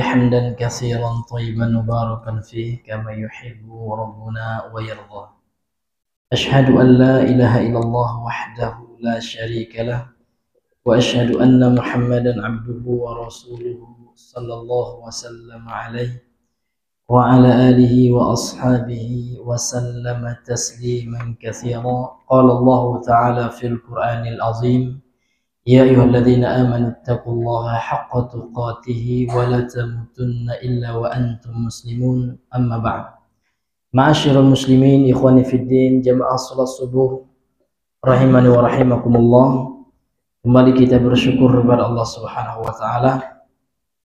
حمدا كثيرا طيبا مباركا فيه كما يحب ربنا ويرضى. أشهد أن لا إله إلا الله وحده لا شريك له، وأشهد أن محمدا عبده ورسوله صلى الله وسلم عليه وعلى آله وأصحابه وسلم تسليما كثيرا. قال الله تعالى في القرآن العظيم: يا أيها الذين آمنوا اتقوا الله حق تقاته ولا تموتن إلا وأنتم مسلمون. أما بعد. Ma'asyiral muslimin, ikhwani fiddin, jamaah salat subuh rahimani wa rahimakumullah. Kembali kita bersyukur kepada Allah Subhanahu wa taala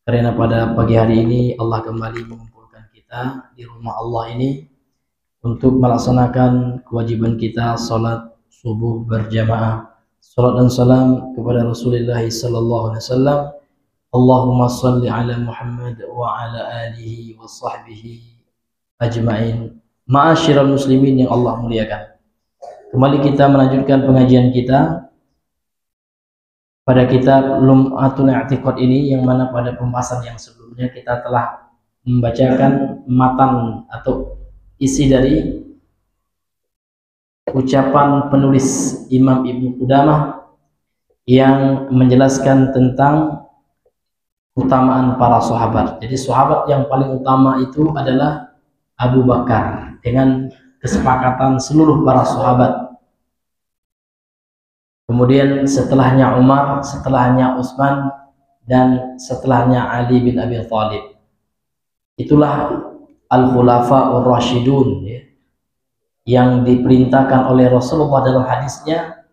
karena pada pagi hari ini Allah kembali mengumpulkan kita di rumah Allah ini untuk melaksanakan kewajiban kita salat subuh berjamaah. Salat dan salam kepada Rasulullah sallallahu alaihi wasallam. Allahumma shalli ala Muhammad wa ala alihi wa sahbihi ajma'in. Ma'asyiral muslimin yang Allah muliakan, kembali kita melanjutkan pengajian kita pada kitab Lum'atul I'tiqad ini, yang mana pada pembahasan yang sebelumnya kita telah membacakan matan atau isi dari ucapan penulis Imam Ibnu Qudamah yang menjelaskan tentang utamaan para sahabat. Jadi sahabat yang paling utama itu adalah Abu Bakar dengan kesepakatan seluruh para sahabat. Kemudian setelahnya Umar, setelahnya Utsman, dan setelahnya Ali bin Abi Thalib. Itulah al-khulafa'ur rasyidun, ya, yang diperintahkan oleh Rasulullah dalam hadisnya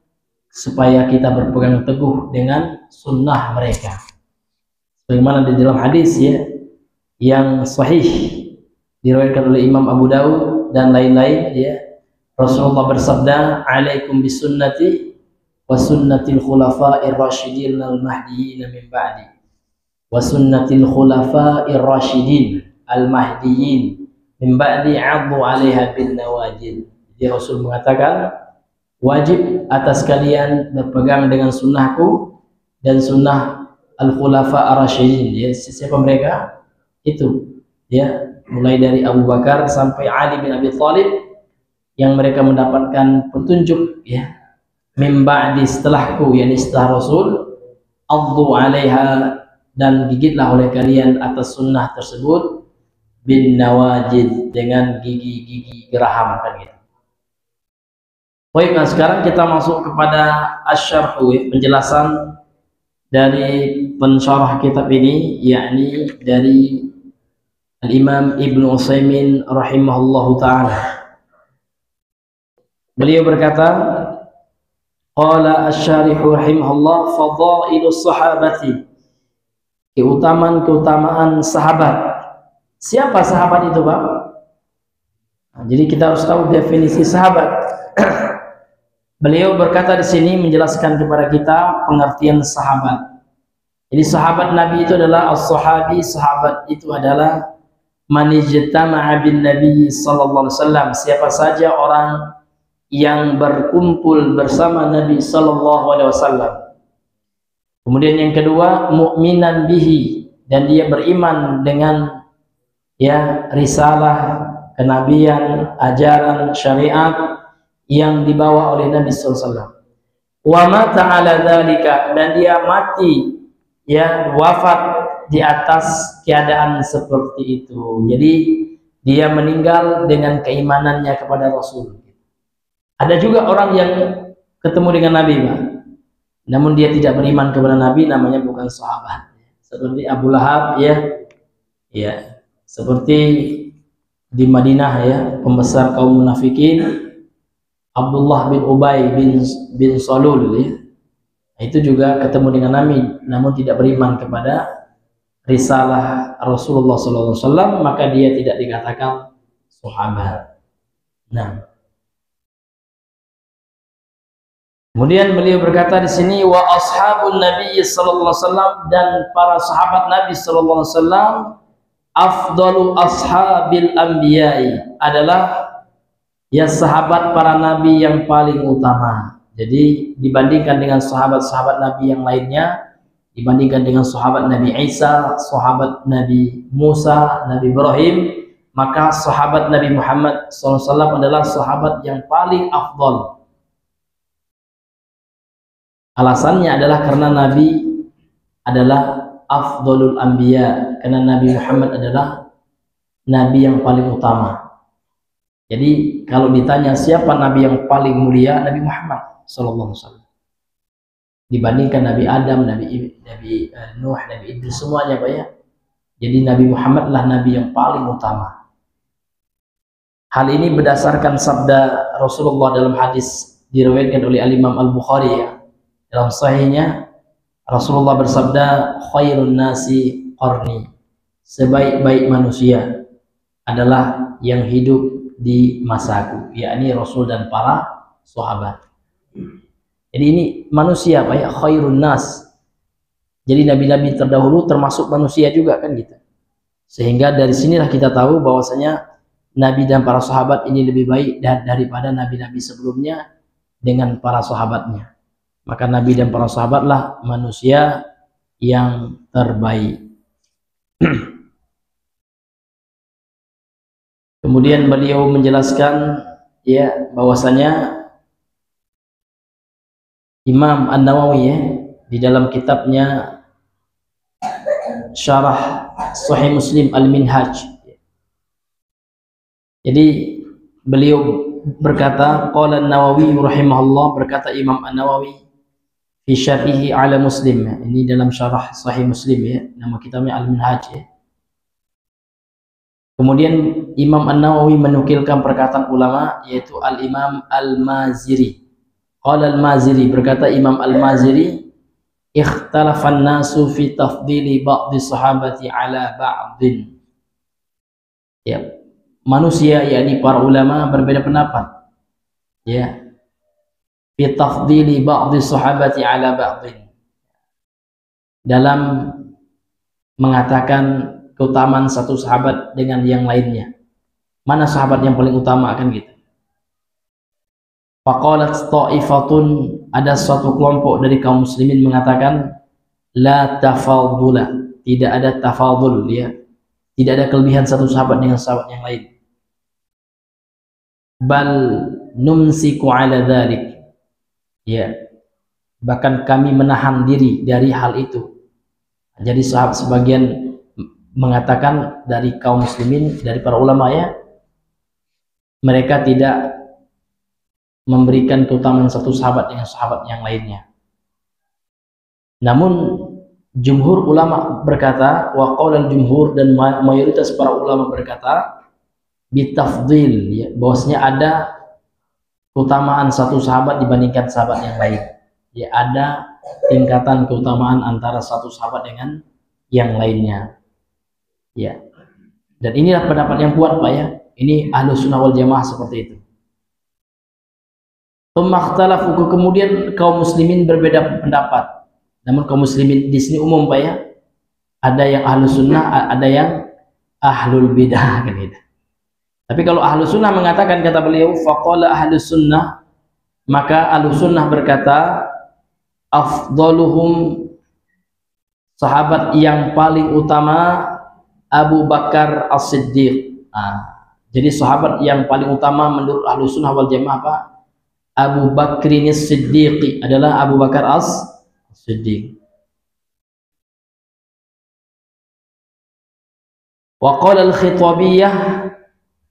supaya kita berpegang teguh dengan sunnah mereka. Bagaimana di dalam hadis, ya, yang sahih diriwayatkan oleh Imam Abu Daud dan lain-lain, ya, Rasulullah bersabda, "Alaikum bisunnati wa sunnatil khulafa'ir rasyidin al-mahdiyyin min ba'di wa sunnatil khulafa'ir rasyidin al-mahdiyyin min ba'di 'addu 'alaiha bin nawajid." Jadi Rasul mengatakan wajib atas kalian berpegang dengan sunnahku dan sunnah al-khulafa ar-rasyidin. Ya, siapa mereka? Itu, ya, mulai dari Abu Bakar sampai Ali bin Abi Thalib, yang mereka mendapatkan petunjuk, ya, min ba'di, setelahku, yakni setelah Rasul, 'addu 'alaiha, dan gigitlah oleh kalian atas sunnah tersebut, bin nawajid, dengan gigi-gigi geraham, kan gitu. Baik, nah sekarang kita masuk kepada asy-syarh, penjelasan dari pensyarah kitab ini, yakni dari Al-Imam Ibnu Utsaimin rahimahullahu ta'ala. Beliau berkata, qala asy-syarih rahimahullah, fadailus sahabati, keutamaan sahabat. Siapa sahabat itu, Pak? Nah, jadi kita harus tahu definisi sahabat. Beliau berkata di sini menjelaskan kepada kita pengertian sahabat. Jadi sahabat Nabi itu adalah as-sahabi, sahabat itu adalah man ijtama'a bin Nabi sallallahu alaihi wasallam, siapa saja orang yang berkumpul bersama Nabi sallallahu alaihi wasallam. Kemudian yang kedua, mu'minan bihi, dan dia beriman dengan, ya, risalah, kenabian, ajaran, syariat yang dibawa oleh Nabi sallallahu alaihi wasallam. Wa mata ala dzalika, dan dia mati, ya, wafat di atas keadaan seperti itu. Jadi dia meninggal dengan keimanannya kepada Rasul. Ada juga orang yang ketemu dengan Nabi, Pak, namun dia tidak beriman kepada Nabi, namanya bukan sahabat. Seperti Abu Lahab, ya, ya, seperti di Madinah, ya, pembesar kaum munafikin Abdullah bin Ubay bin Salul, ya, itu juga ketemu dengan Nabi, namun tidak beriman kepada risalah Rasulullah SAW, maka dia tidak dikatakan sahabat. Nah, kemudian beliau berkata di sini, wa ashabun Nabi sallallahu alaihi wasallam, dan para sahabat Nabi sallallahu alaihi wasallam, afdalu ashabil anbiya'i, adalah, ya, sahabat para nabi yang paling utama. Jadi dibandingkan dengan sahabat-sahabat Nabi yang lainnya, dibandingkan dengan sahabat Nabi Isa, sahabat Nabi Musa, Nabi Ibrahim, maka sahabat Nabi Muhammad SAW adalah sahabat yang paling afdal. Alasannya adalah karena Nabi adalah afdalul anbiya, karena Nabi Muhammad adalah Nabi yang paling utama. Jadi kalau ditanya siapa Nabi yang paling mulia, Nabi Muhammad SAW. Dibandingkan Nabi Adam, Nabi Nuh, Nabi Idris, semuanya Pak ya. Jadi Nabi Muhammad adalah Nabi yang paling utama. Hal ini berdasarkan sabda Rasulullah dalam hadis diriwayatkan oleh Al-Imam Al-Bukhari ya. Dalam sahihnya Rasulullah bersabda, khairun nasi qarni, sebaik-baik manusia adalah yang hidup di masaku, yakni Rasul dan para sahabat. Jadi ini manusia Pak ya, khairun nas. Jadi nabi-nabi terdahulu termasuk manusia juga kan gitu. Sehingga dari sinilah kita tahu bahwasanya Nabi dan para sahabat ini lebih baik daripada nabi-nabi sebelumnya dengan para sahabatnya. Maka Nabi dan para sahabatlah manusia yang terbaik. Kemudian beliau menjelaskan ya bahwasanya Imam An-Nawawi ya, di dalam kitabnya Syarah Sahih Muslim Al-Minhaj. Jadi beliau berkata, qala An-Nawawi rahimahullah, berkata Imam An-Nawawi fi syarhihi ala Muslim. Ini dalam Syarah Sahih Muslim ya, nama kitabnya Al-Minhaj ya. Kemudian Imam An-Nawawi menukilkan perkataan ulama yaitu Al-Imam Al-Maziri. Qala Al-Maziri, berkata Imam Al-Maziri, ikhtalafan nasu fi tafdili ba'di sahabati ala ba'din. Ya, manusia yakni para ulama berbeda pendapat. Ya. Fi tafdili ba'di sahabati ala ba'din. Dalam mengatakan keutamaan satu sahabat dengan yang lainnya. Mana sahabat yang paling utama kan gitu. Faqalat ta'ifatun, ada suatu kelompok dari kaum muslimin mengatakan la tafadula, tidak ada tafadul ya. Tidak ada kelebihan satu sahabat dengan sahabat yang lain. Bal numsiku ala dzalik. Ya. Bahkan kami menahan diri dari hal itu. Jadi sahabat sebagian mengatakan dari kaum muslimin, dari para ulama ya, mereka tidak memberikan keutamaan satu sahabat dengan sahabat yang lainnya. Namun jumhur ulama berkata, wa qaulal jumhur, dan mayoritas para ulama berkata bitafdil ya, bahwasanya ada keutamaan satu sahabat dibandingkan sahabat yang lain. Ya, ada tingkatan keutamaan antara satu sahabat dengan yang lainnya. Ya. Dan inilah pendapat yang kuat Pak ya. Ini Ahlus Sunnah wal Jamaah seperti itu. Kemudian kaum muslimin berbeda pendapat. Namun kaum muslimin di sini umum Pak ya. Ada yang Ahlus Sunnah, ada yang Ahlul Bidah kan gitu. Tapi kalau Ahlus Sunnah mengatakan, kata beliau, faqala Ahlus Sunnah, maka Ahlus Sunnah berkata, afdaluhum, sahabat yang paling utama Abu Bakar As-Siddiq. Jadi sahabat yang paling utama menurut Ahlus Sunnah wal Jamaah apa? Abu Bakrin As-Siddiq adalah Abu Bakar As-Siddiq. Wa qala al-Khitabiyah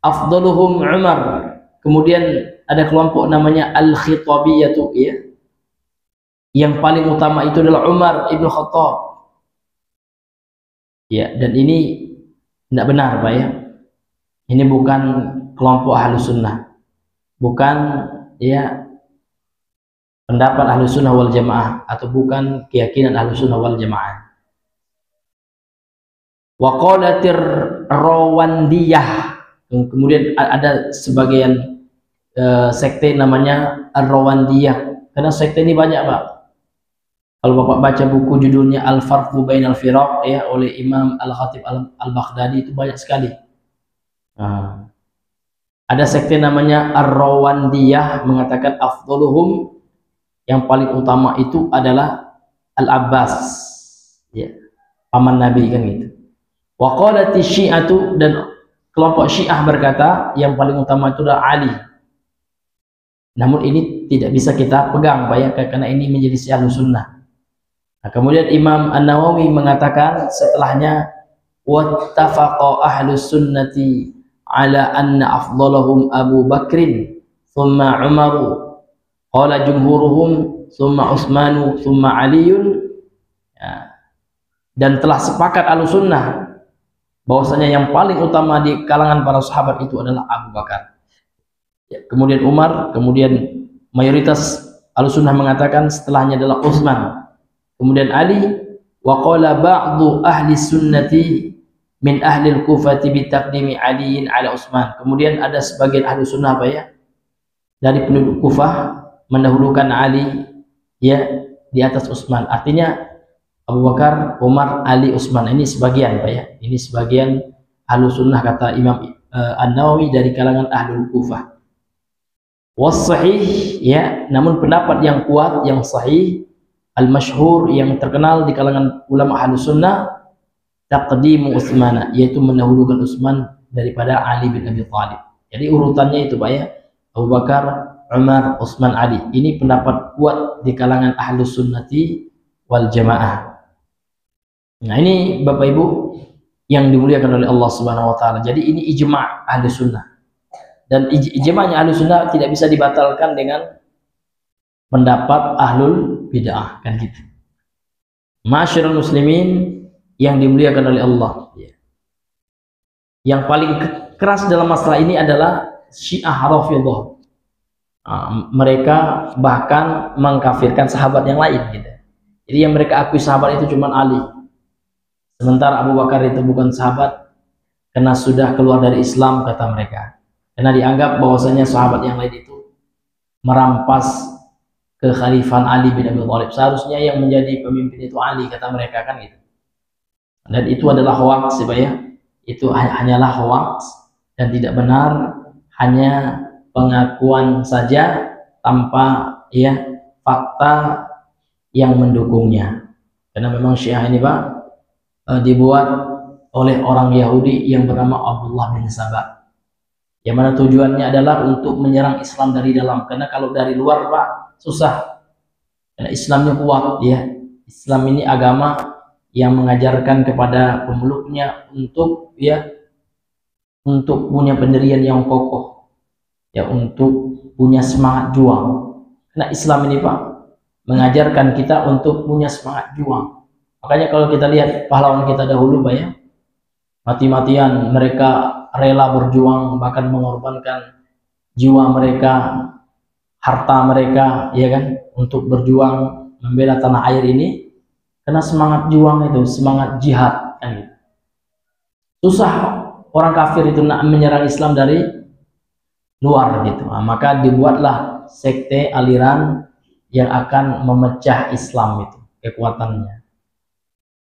afdaluhum Umar. Kemudian ada kelompok namanya Al-Khitabiyah tuh ya. Yang paling utama itu adalah Umar Ibn Khattab. Ya, dan ini tidak benar Pak ya. Ini bukan kelompok Ahlus Sunnah. Bukan ya pendapat Ahlus Sunnah wal Jamaah, atau bukan keyakinan Ahlus Sunnah wal Jamaah. Wa qalatir Rawandiyah. Kemudian ada sebagian sekte namanya Ar-Rawandiyah. Karena sekte ini banyak Pak. Kalau Bapak baca buku judulnya Al-Farqu Bainal Firaq ya, oleh Imam Al-Khatib Al-Baghdadi, itu banyak sekali. Ada sekte namanya Ar-Rawandiyah mengatakan afdaluhum, yang paling utama itu adalah Al-Abbas. ya, paman Nabi kan gitu. Wa qalati Syi'atu, dan kelompok Syiah berkata yang paling utama itu adalah Ali. Namun ini tidak bisa kita pegang Pak ya, karena ini menjadi si Ahlussunnah. Nah, kemudian Imam An-Nawawi mengatakan setelahnya, wattafaqa ahlus sunnati ala anna afdalahum Abu Bakrin thumma Umaru qala jumhuruhum thumma Utsmanu thumma Aliyun. Ya. Dan telah sepakat Ahlussunnah bahwasanya yang paling utama di kalangan para sahabat itu adalah Abu Bakar, ya, kemudian Umar, kemudian mayoritas Ahlussunnah mengatakan setelahnya adalah Utsman, kemudian Ali. Wa qala ba'du ahli sunnati min ahli al-Kufati bi taqdimi Aliin ala Utsman. Kemudian ada sebagian Ahlussunnah Pak ya, dari penduduk Kufah mendahulukan Ali ya di atas Utsman. Artinya Abu Bakar, Umar, Ali, Utsman. Ini sebagian Pak ya. Ini sebagian Ahlussunnah kata Imam An-Nawawi dari kalangan Ahlul Kufah. Was-sahih ya, namun pendapat yang kuat, yang sahih, al-masyhur, yang terkenal di kalangan ulama Ahlussunnah, taqdimu Utsman, yaitu mendahulukan Utsman daripada Ali bin Abi Thalib. Jadi urutannya itu Pak ya. Abu Bakar, Umar, Utsman, Ali. Ini pendapat kuat di kalangan Ahlussunnati wal Jamaah. Nah, ini Bapak Ibu yang dimuliakan oleh Allah Subhanahu wa taala. Jadi ini ijma' Ahlussunnah. Dan ijma'nya Ahlussunnah tidak bisa dibatalkan dengan pendapat Ahlul Bid'ah, kan gitu. Ma'asyiral muslimin yang dimuliakan oleh Allah. Yang paling keras dalam masalah ini adalah Syiah Rafidhah. Mereka bahkan mengkafirkan sahabat yang lain gitu. Jadi yang mereka akui sahabat itu cuma Ali. Sementara Abu Bakar itu bukan sahabat karena sudah keluar dari Islam kata mereka. Karena dianggap bahwasanya sahabat yang lain itu merampas kekhalifahan Ali bin Abi Thalib. Seharusnya yang menjadi pemimpin itu Ali kata mereka kan gitu. Dan itu adalah hoax ya. Itu hanyalah hoax dan tidak benar, hanya pengakuan saja tanpa ya fakta yang mendukungnya. Karena memang Syiah ini Pak dibuat oleh orang Yahudi yang bernama Abdullah bin Sabah, yang mana tujuannya adalah untuk menyerang Islam dari dalam. Karena kalau dari luar Pak susah, karena Islamnya kuat ya. Islam ini agama yang mengajarkan kepada pemeluknya untuk ya, untuk punya pendirian yang kokoh ya, untuk punya semangat juang. Karena Islam ini Pak mengajarkan kita untuk punya semangat juang. Makanya kalau kita lihat pahlawan kita dahulu Pak ya, mati-matian mereka rela berjuang, bahkan mengorbankan jiwa mereka, harta mereka ya kan, untuk berjuang membela tanah air ini. Karena semangat juang itu, semangat jihad kan gitu. Susah orang kafir itu nak menyerang Islam dari luar gitu. Nah, maka dibuatlah sekte aliran yang akan memecah Islam itu kekuatannya.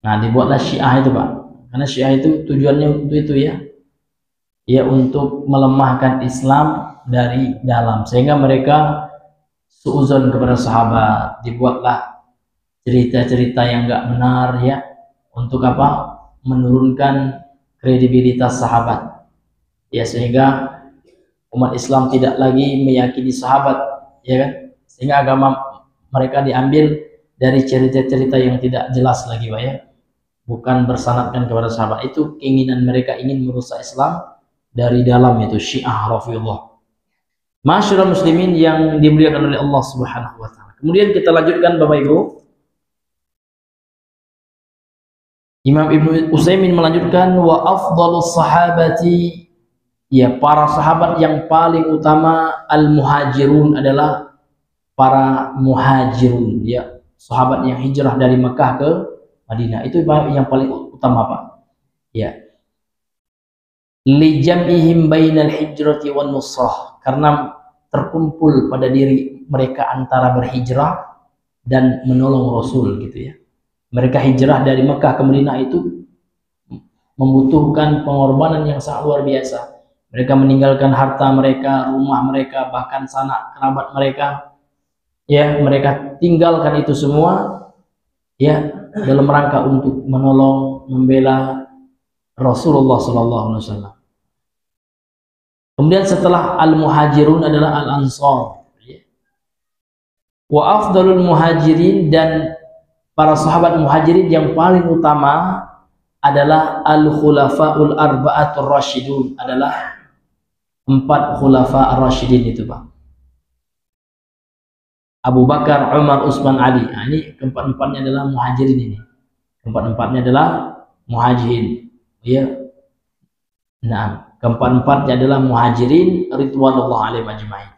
Nah, dibuatlah Syiah itu Pak. Karena Syiah itu tujuannya untuk itu ya. Ya, untuk melemahkan Islam dari dalam, sehingga mereka suuzon kepada sahabat. Dibuatlah cerita-cerita yang enggak benar ya, untuk apa? Menurunkan kredibilitas sahabat. Ya, sehingga umat Islam tidak lagi meyakini sahabat, ya kan? Sehingga agama mereka diambil dari cerita-cerita yang tidak jelas lagi Pak ya. Bukan bersanadkan kepada sahabat. Itu keinginan mereka, ingin merusak Islam dari dalam, itu Syiah Rafidhah. Ma'asyiral muslimin yang dimuliakan oleh Allah Subhanahu wa taala. Kemudian kita lanjutkan Bapak Ibu. Imam Ibnu Utsaimin melanjutkan, wa afdhalus sahabati, ya para sahabat yang paling utama al-muhajirun adalah para muhajirun ya, sahabat yang hijrah dari Mekah ke Madinah. Itu yang paling utama Pak ya, li jam'ihim bainal hijrati wan nusrah, karena terkumpul pada diri mereka antara berhijrah dan menolong Rasul gitu ya. Mereka hijrah dari Mekah ke Madinah itu membutuhkan pengorbanan yang sangat luar biasa. Mereka meninggalkan harta mereka, rumah mereka, bahkan sanak kerabat mereka ya, mereka tinggalkan itu semua ya, dalam rangka untuk menolong, membela Rasulullah SAW. Kemudian setelah al-muhajirun adalah al-ansar. Wa afdalul muhajirin, dan para sahabat muhajirin yang paling utama adalah al-khulafaul arba'atur rasyidun, adalah 4 khulafa ar-rasyidin itu, Pak. Abu Bakar, Umar, Utsman, Ali. Nah, ini keempat-empatnya adalah muhajirin ini. Keempat-empatnya adalah muhajirin. Ya. Nah, keempat-empatnya adalah muhajirin ridwanullah alaihim ajmain.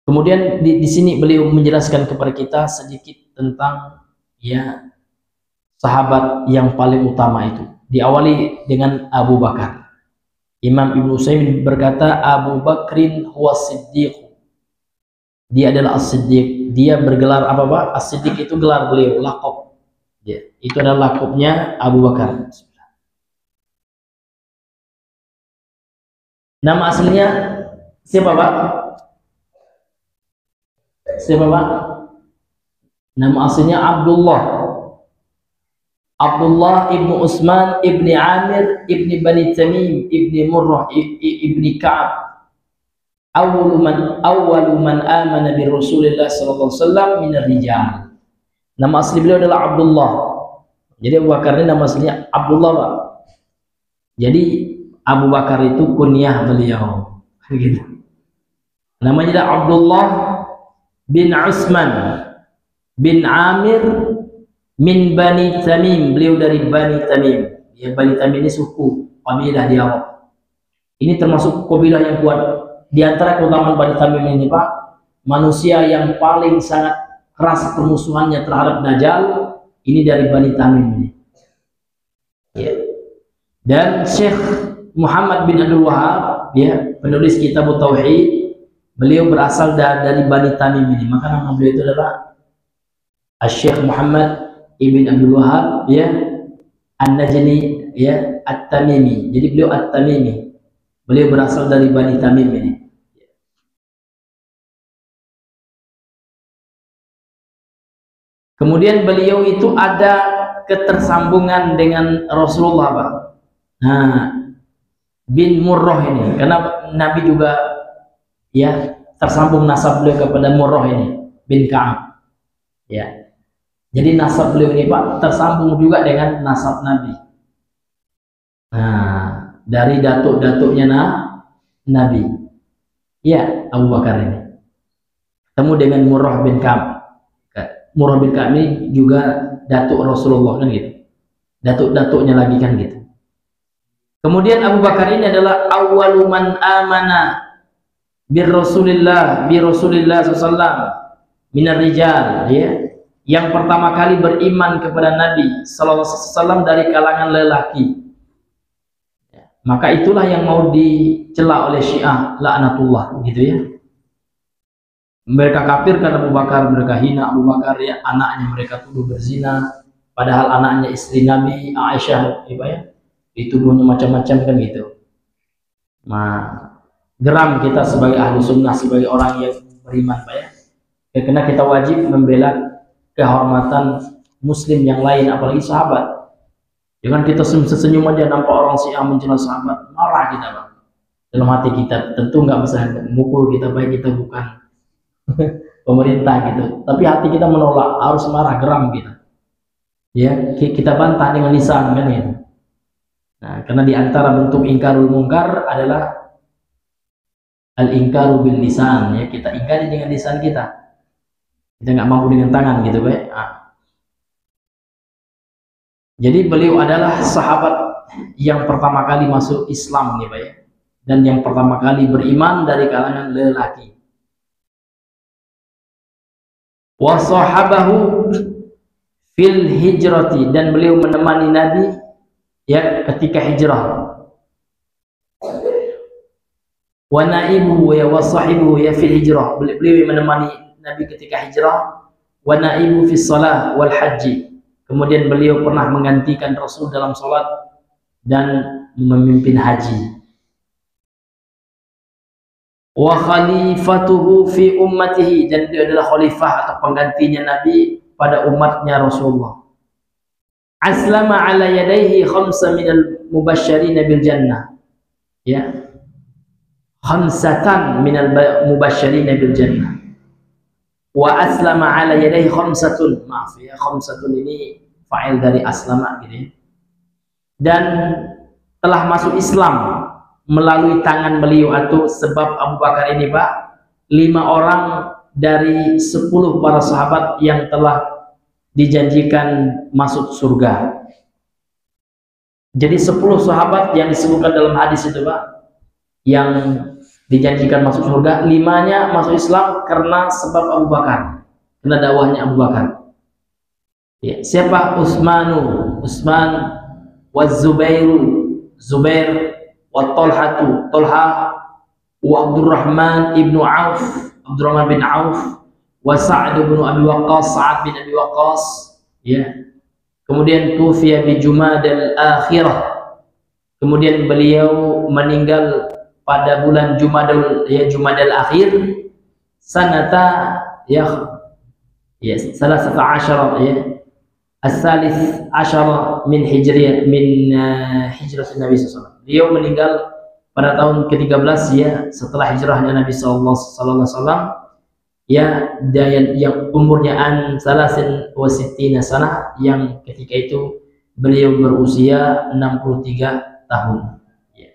Kemudian di sini beliau menjelaskan kepada kita sedikit tentang ya sahabat yang paling utama itu. Diawali dengan Abu Bakar. Imam Ibnu Utsaimin berkata Abu Bakrin huwa siddiq. Dia adalah as-siddiq. Dia bergelar apa, Pak? As-siddiq itu gelar beliau, laqab. Ya, itu adalah laqabnya Abu Bakar. Nama aslinya siapa, Pak? Siapa, Pak? Nama aslinya Abdullah. Abdullah ibnu Utsman ibni Amir ibni Bani Tamim ibni Murrah ibni Ka'ab. Awwalu man amana bi Rasulillah sallallahu alaihi wasallam min ar-rijal. Nama asli beliau adalah Abdullah. Jadi Abu Bakar ini nama aslinya Abdullah, Pak. Jadi Abu Bakar itu kunyah beliau. Gitu. Namanya adalah Abdullah bin Utsman bin Amir min Bani Tamim. Beliau dari Bani Tamim. Ya, Bani Tamim ini suku kabilah di Arab. Ini termasuk kabilah yang kuat. Di antara keutamaan Bani Tamim ini, Pak, manusia yang paling sangat keras permusuhannya terhadap Dajjal ini dari Bani Tamim ini. Ya. Dan Syekh Muhammad bin Abdul Wahab, ya, penulis kitab Tauhid, beliau berasal dari Bani Tamim ini. Maka nama beliau itu adalah Syekh Muhammad ibn Abdul Wahab, ya, An-Najmi, ya, At-Tamimi. Jadi beliau At-Tamimi. Beliau berasal dari Bani Tamim ini. Kemudian beliau itu ada ketersambungan dengan Rasulullah, Pak. Nah, bin Murrah ini, karena Nabi juga ya tersambung nasab beliau kepada Murrah ini bin Ka'ab. Ya. Jadi nasab beliau ini, Pak, tersambung juga dengan nasab Nabi. Nah, dari datuk-datuknya Nabi. Ya, Abu Bakar ini. Ketemu dengan Murrah bin Ka'ab. Murrah bin Ka'ab ini juga datuk Rasulullah, kan gitu. Datuk-datuknya lagi, kan gitu. Kemudian Abu Bakar ini adalah awwalu man amana bi Rasulillah sallallahu minar rijal, ya. Yang pertama kali beriman kepada Nabi sallallahu alaihi wasallam dari kalangan lelaki. Maka itulah yang mau dicela oleh Syiah laknatullah, gitu ya. Mereka kafirkan Abu Bakar, mereka hina Abu Bakar, ya, anaknya mereka tuduh berzina, padahal anaknya istri Nabi Aisyah, ya, dituduhnya macam-macam, kan gitu. Nah, geram kita sebagai ahli sunnah, sebagai orang yang beriman, Pak, ya. Karena kita wajib membela kehormatan muslim yang lain, apalagi sahabat. Jangan kita senyum aja nampak orang Syiah mencela sahabat, marah kita, Pak. Dalam hati kita tentu nggak bisa mukul kita, baik kita bukan pemerintah gitu, tapi hati kita menolak, harus marah, geram kita, ya, kita bantah dengan lisan, kan gitu. Nah, karena diantara bentuk ingkarul mungkar adalah al-ingkaru bil lisan, ya, kita ingkari dengan lisan kita nggak mampu dengan tangan, gitu, Pak. Nah. Jadi beliau adalah sahabat yang pertama kali masuk Islam, nih, Pak, ya, dan yang pertama kali beriman dari kalangan lelaki. Wa sahabahu fil hijrati, dan beliau menemani Nabi, ya, ketika hijrah. Wa naibuhu wa sahibuhu ya fil hijrah, beliau menemani Nabi ketika hijrah. Wa naibu fis shalah wal haji, kemudian beliau pernah menggantikan Rasul dalam salat dan memimpin haji. Wa khalifatuhu fi ummatihi, dan dia adalah khalifah atau penggantinya Nabi pada umatnya Rasulullah. Aslama ala yadayhi khamsa minal mubasysyirin bil jannah. Ya. Khamsatan minal mubasysyirin bil jannah. Wa aslama ala yadayhi khamsatun. Maaf ya, khamsatun ini fa'il dari aslama gitu ya. Dan telah masuk Islam melalui tangan beliau atau sebab Abu Bakar ini Pak, 5 orang dari 10 para sahabat yang telah dijanjikan masuk surga. Jadi 10 sahabat yang disebutkan dalam hadis itu Pak, yang dijanjikan masuk surga, 5-nya masuk Islam karena sebab Abu Bakar, karena dakwahnya Abu Bakar. Ya, siapa? Usman, wa Zubair, wa Talha, wa Abdurrahman ibnu Auf, Abdurrahman bin Auf, wa Sa'd bin Abi Waqqas, ya. Kemudian tufiya bi Jumadal Akhirah. Kemudian beliau meninggal pada bulan Jumadal Akhir sanata salasata asyara as-salis asyara min hijriyah hijrah Nabi SAW. Beliau meninggal pada tahun ke-13 ya setelah hijrahnya Nabi sallallahu alaihi wasallam, ya, yang umurnya salasin wa sittina sanah, yang ketika itu beliau berusia 63 tahun. Ya.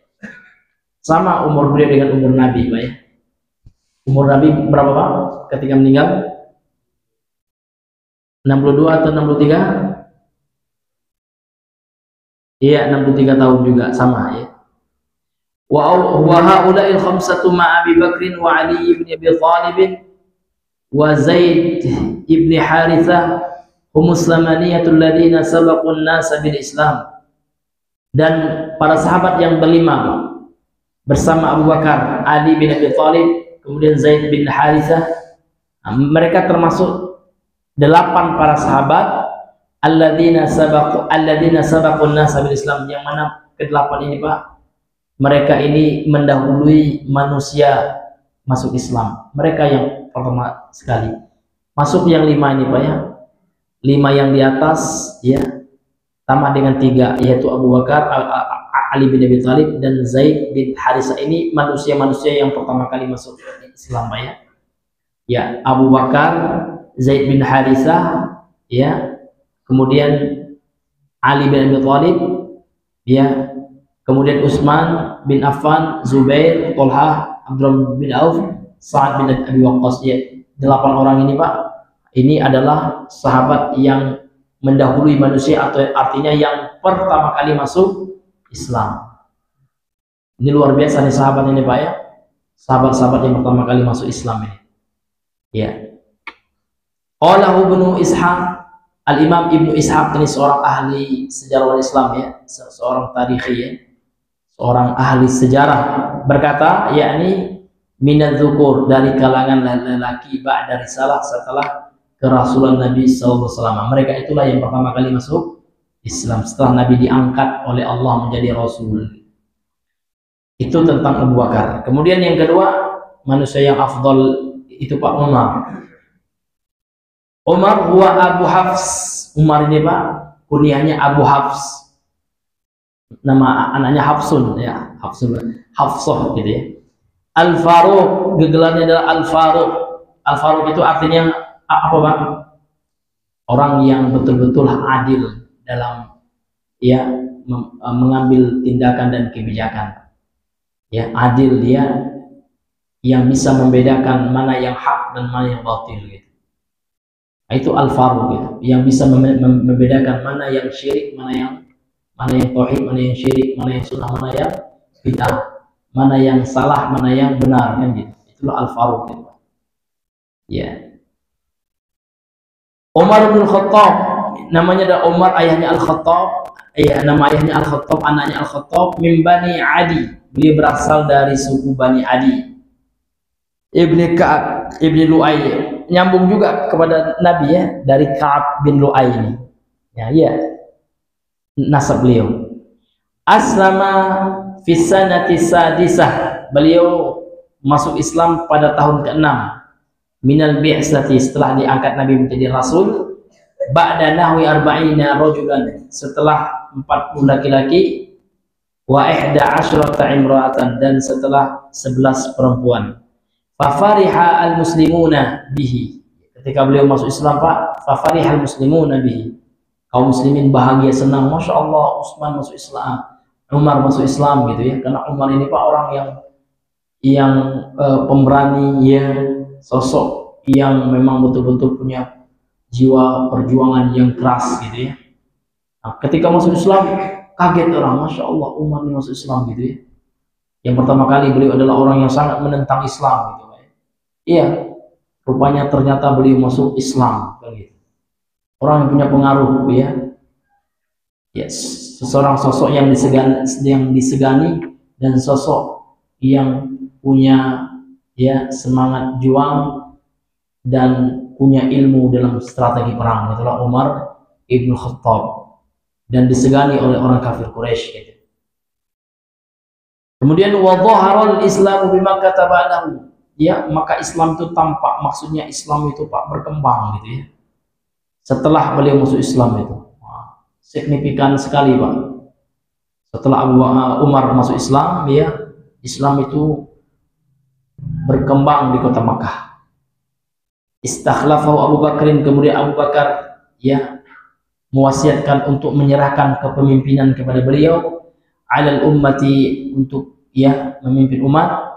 Sama umur beliau dengan umur Nabi, Pak ya. Umur Nabi berapa Pak ketika meninggal? 62 atau 63? Iya, 63 tahun juga, sama ya. Wa haula'il khamsatu ma Abi Bakrin wa Ali ibn Abi Thalib wa Zaid ibn Harithah humus lamaniyatul ladina sabaqun nasa bil Islam. Dan para sahabat yang berlima bersama Abu Bakar, Ali bin Abi Thalib, kemudian Zaid bin Harithah, mereka termasuk 8 para sahabat alladzina sabaqun nasa bil Islam, yang mana ke-8 ini Pak, mereka ini mendahului manusia masuk Islam. Mereka yang pertama sekali masuk, yang 5 ini Pak ya, 5 yang di atas ya, tambah dengan 3 yaitu Abu Bakar, Ali bin Abi Thalib dan Zaid bin Harithah. Ini manusia-manusia yang pertama kali masuk Islam Pak ya. Ya, Abu Bakar, Zaid bin Harithah, ya, kemudian Ali bin Abi Thalib, ya, kemudian Utsman bin Affan, Zubair, Talha, Abdurrahman bin Auf, Sa'ad bin Abi Waqqas. Ya, 8 orang ini Pak, ini adalah sahabat yang mendahului manusia, atau artinya yang pertama kali masuk Islam. Ini luar biasa nih sahabat ini Pak ya, sahabat-sahabat yang pertama kali masuk Islam ini. Ya. Qala Ibnu Ishaq, Al-Imam Ibnu Ishaq ini seorang ahli sejarah Islam ya, seorang tarikhi ya, seorang ahli sejarah, berkata, yakni minadzukur, dari kalangan lelaki ba'da risalah, setelah kerasulan Nabi sallallahu alaihi wasallam. Mereka itulah yang pertama kali masuk Islam setelah Nabi diangkat oleh Allah menjadi rasul. Itu tentang Abu Bakar. Kemudian yang kedua, manusia yang afdal itu Pak Umar. Umar huwa Abu Hafs. Umar ini Pak, kunyahnya Abu Hafs. Nama anaknya Hafsun ya, Hafsah gitu ya. Al-Faruq, gelarnya adalah Al-Faruq. Al-Faruq itu artinya apa Pak? Orang yang betul-betul adil dalam ya mengambil tindakan dan kebijakan. Ya, adil dia yang bisa membedakan mana yang hak dan mana yang batil gitu. Itu Al-Faruq gitu, yang bisa membedakan mana yang syirik, mana yang tauhid, mana yang syirik, mana yang sunnah, mana yang bid'ah, mana yang salah, mana yang benar kan gitu. Itulah Al-Faruq gitu. Ya. Umar bin Khattab, namanya adalah Umar, ayahnya Al-Khattab. Ya, nama ayahnya Al-Khattab, anaknya Al-Khattab, min Bani Adi. Beliau berasal dari suku Bani Adi. Ibni Ka'ab, Ibni Lu'ay, nyambung juga kepada Nabi ya, dari Ka'ab bin Lu'ay ini. Ya, ya. Nasab beliau. Aslama fi sanati sadisah. Beliau masuk Islam pada tahun ke-6 minal bi'sati, setelah diangkat Nabi menjadi rasul. ba'da nahwi arba'ina rajulan, setelah 40 laki-laki, wa ihda asyrata imra'atan, dan setelah 11 perempuan. Fa fariha al muslimuna bihi, ketika beliau masuk Islam Pak, fa fariha al muslimuna bihi, kaum muslimin bahagia senang, masya Allah Utsman masuk Islam, Umar masuk Islam gitu ya, karena Umar ini Pak orang yang pemberani ya, sosok yang memang betul-betul punya jiwa perjuangan yang keras gitu ya. Nah, ketika masuk Islam kaget orang, masya Allah Umar ini masuk Islam gitu ya. Yang pertama kali beliau adalah orang yang sangat menentang Islam gitu ya. Iya, rupanya ternyata beliau masuk Islam gitu. Orang yang punya pengaruh ya. Yes, seseorang sosok yang disegani dan sosok yang punya ya semangat juang dan punya ilmu dalam strategi perang, itulah Umar ibn Khattab, dan disegani oleh orang kafir Quraisy gitu. Kemudian wa dhaharal islamu bima katabahu, ya maka Islam itu tampak, maksudnya Islam itu Pak berkembang gitu ya. Setelah beliau masuk Islam itu signifikan sekali Pak. Setelah Umar masuk Islam ya, Islam itu berkembang di kota Makkah. Istakhlafahu Abu Bakrin, kemudian Abu Bakar ya mewasiatkan untuk menyerahkan kepemimpinan kepada beliau, alal ummati, untuk ya memimpin umat.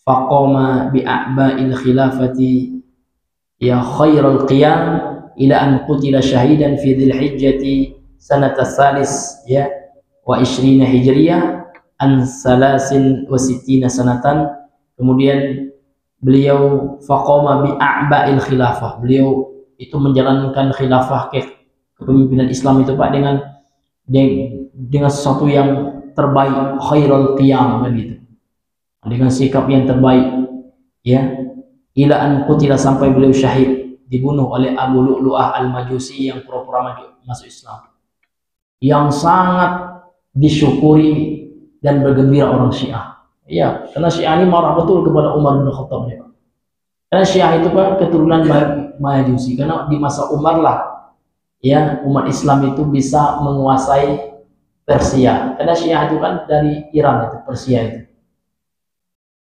Faqama bi'a'ba'il khilafati ya khairal qiyam ila an qutila syahidan fi dzilhijjati sanata salis ya wa ishrina hijriyah an salasin wa sittina sanatan. Kemudian beliau faqama bi'a'ba'il khilafah, beliau itu menjalankan khilafah kepemimpinan Islam itu Pak dengan sesuatu yang terbaik, khairul qiyam begitu, dengan sikap yang terbaik ya, ila an qutila, sampai beliau syahid, dibunuh oleh Abu Lu'lu'ah al-Majusi yang pura-pura masuk Islam, yang sangat disyukuri dan bergembira orang Syiah. Ya, karena Syiah ini marah betul kepada Umar bin Khattab ya. Karena Syiah itu Pak keturunan Majusi, karena di masa Umar lah ya umat Islam itu bisa menguasai Persia. Karena Syiah itu kan dari Iran itu, Persia itu.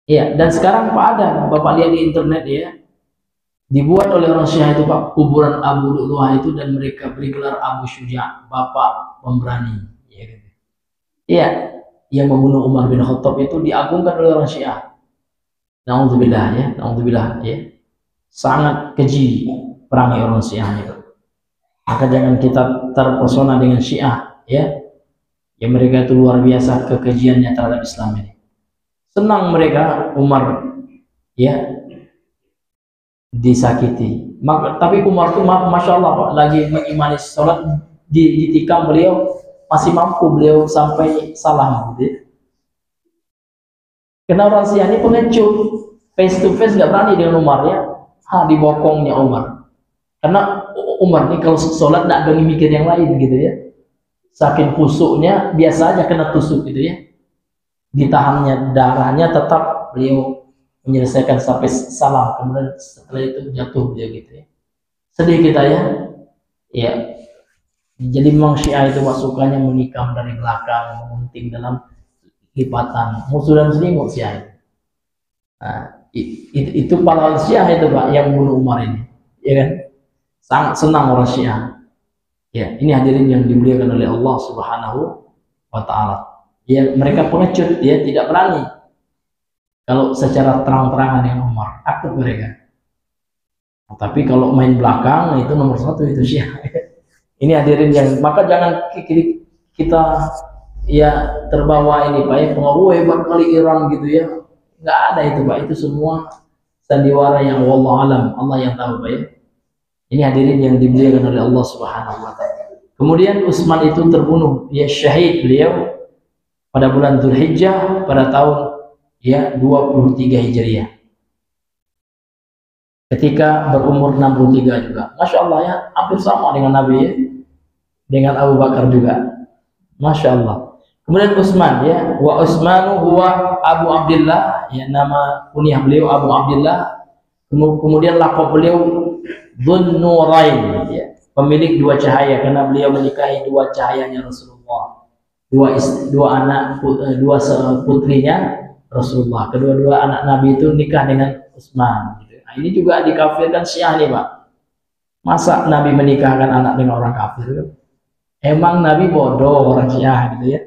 Ya, dan sekarang Pak ada, Bapak lihat di internet ya, dibuat oleh orang Syiah itu Pak kuburan Abu Lu'lu'ah itu, dan mereka beri gelar Abu Syuja, Bapak Pemberani ya gitu. Iya, yang membunuh Umar bin Khattab itu diagungkan oleh orang Syiah. Naudzubillah ya, naudzubillah ya. Sangat keji perangai orang Syiah itu. Maka jangan kita terpesona dengan Syiah ya. Ya mereka itu luar biasa kekejiannya terhadap Islam ini. Senang mereka Umar ya disakiti. Tapi Umar itu masya Allah Pak, lagi mengimani sholat ditikam beliau masih mampu beliau sampai salam gitu. Karena orang Syiah ini pengecut, face to face nggak berani dengan Umar ya, dibokongnya Umar. Karena Umar ini kalau sholat nggak ada mikir yang lain gitu ya, saking kusuknya biasa aja kena tusuk gitu ya, ditahannya darahnya tetap beliau menyelesaikan sampai salam, kemudian setelah itu jatuh beliau gitu ya. Sedih kita ya, ya. Jadi memang Syiah itu sukanya menikam dari belakang, mengunting dalam lipatan, musuh dan selimut Syiah. Nah, itu pahlawan Syiah itu Pak yang bunuh Umar ini, ya kan? Sangat senang orang Syiah. Ya, ini hadirin yang dimuliakan oleh Allah Subhanahu wa Ta'ala. Ya, mereka pengecut, ya tidak berani kalau secara terang-terangan dengan Umar, takut mereka. Nah, tapi kalau main belakang itu nomor satu itu Syiah. Ini hadirin yang, maka jangan kita ya terbawa ini Pak ya, pengaruh hebat kali Iran gitu ya, nggak ada itu Pak, itu semua sandiwara yang wallahu alam, Allah yang tahu Pak ya. Ini hadirin yang dimuliakan oleh Allah Subhanahu wa Ta'ala. Kemudian Utsman itu terbunuh, ya syahid beliau pada bulan Dzulhijjah pada tahun ya 23 Hijriah. Ketika berumur 63 juga. Masya Allah ya, hampir sama dengan Nabi ya, dengan Abu Bakar juga. Masya Allah. Kemudian Utsman ya, wa Utsmanu huwa Abu Abdullah, ya nama kunyah beliau Abu Abdullah. Kemudian lakab beliau Dzun Nurain ya. pemilik dua cahaya, karena beliau menikahi dua cahayanya Rasulullah, dua anak putrinya Rasulullah. Kedua-dua anak Nabi itu nikah dengan Utsman. Gitu. Nah, ini juga dikafirkan Syiah nih Pak. Masa Nabi menikahkan anak dengan orang kafir? Emang Nabi bodoh orang Syiah gitu ya?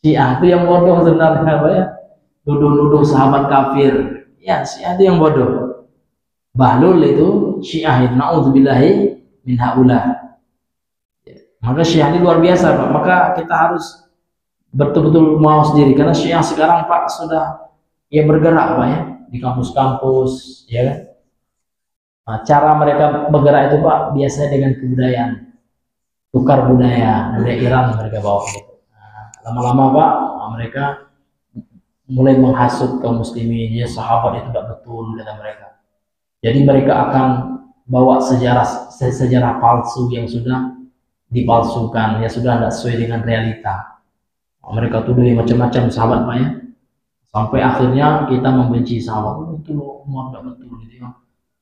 Syiah itu yang bodoh sebenarnya Pak ya. Nuduh-nuduh sahabat kafir. Ya Syiah itu yang bodoh. Bahlul itu Syiah, na'udzubillahi min haula. Maka Syiah ini luar biasa Pak. Maka kita harus betul-betul mau sendiri, karena Syiah sekarang Pak sudah ya bergerak Pak ya di kampus-kampus ya kan. Nah, cara mereka bergerak itu Pak biasanya dengan kebudayaan, tukar budaya Iran mereka bawa gitu. Nah, lama-lama Pak mereka mulai menghasut kaum muslimin, ya sahabat itu tidak betul kata mereka. Jadi mereka akan bawa sejarah palsu yang sudah dipalsukan, ya sudah tidak sesuai dengan realita. Mereka tuduh macam-macam sahabat Pak ya, sampai akhirnya kita membenci sahabat. Itu loh Umar tidak betul gitu ya,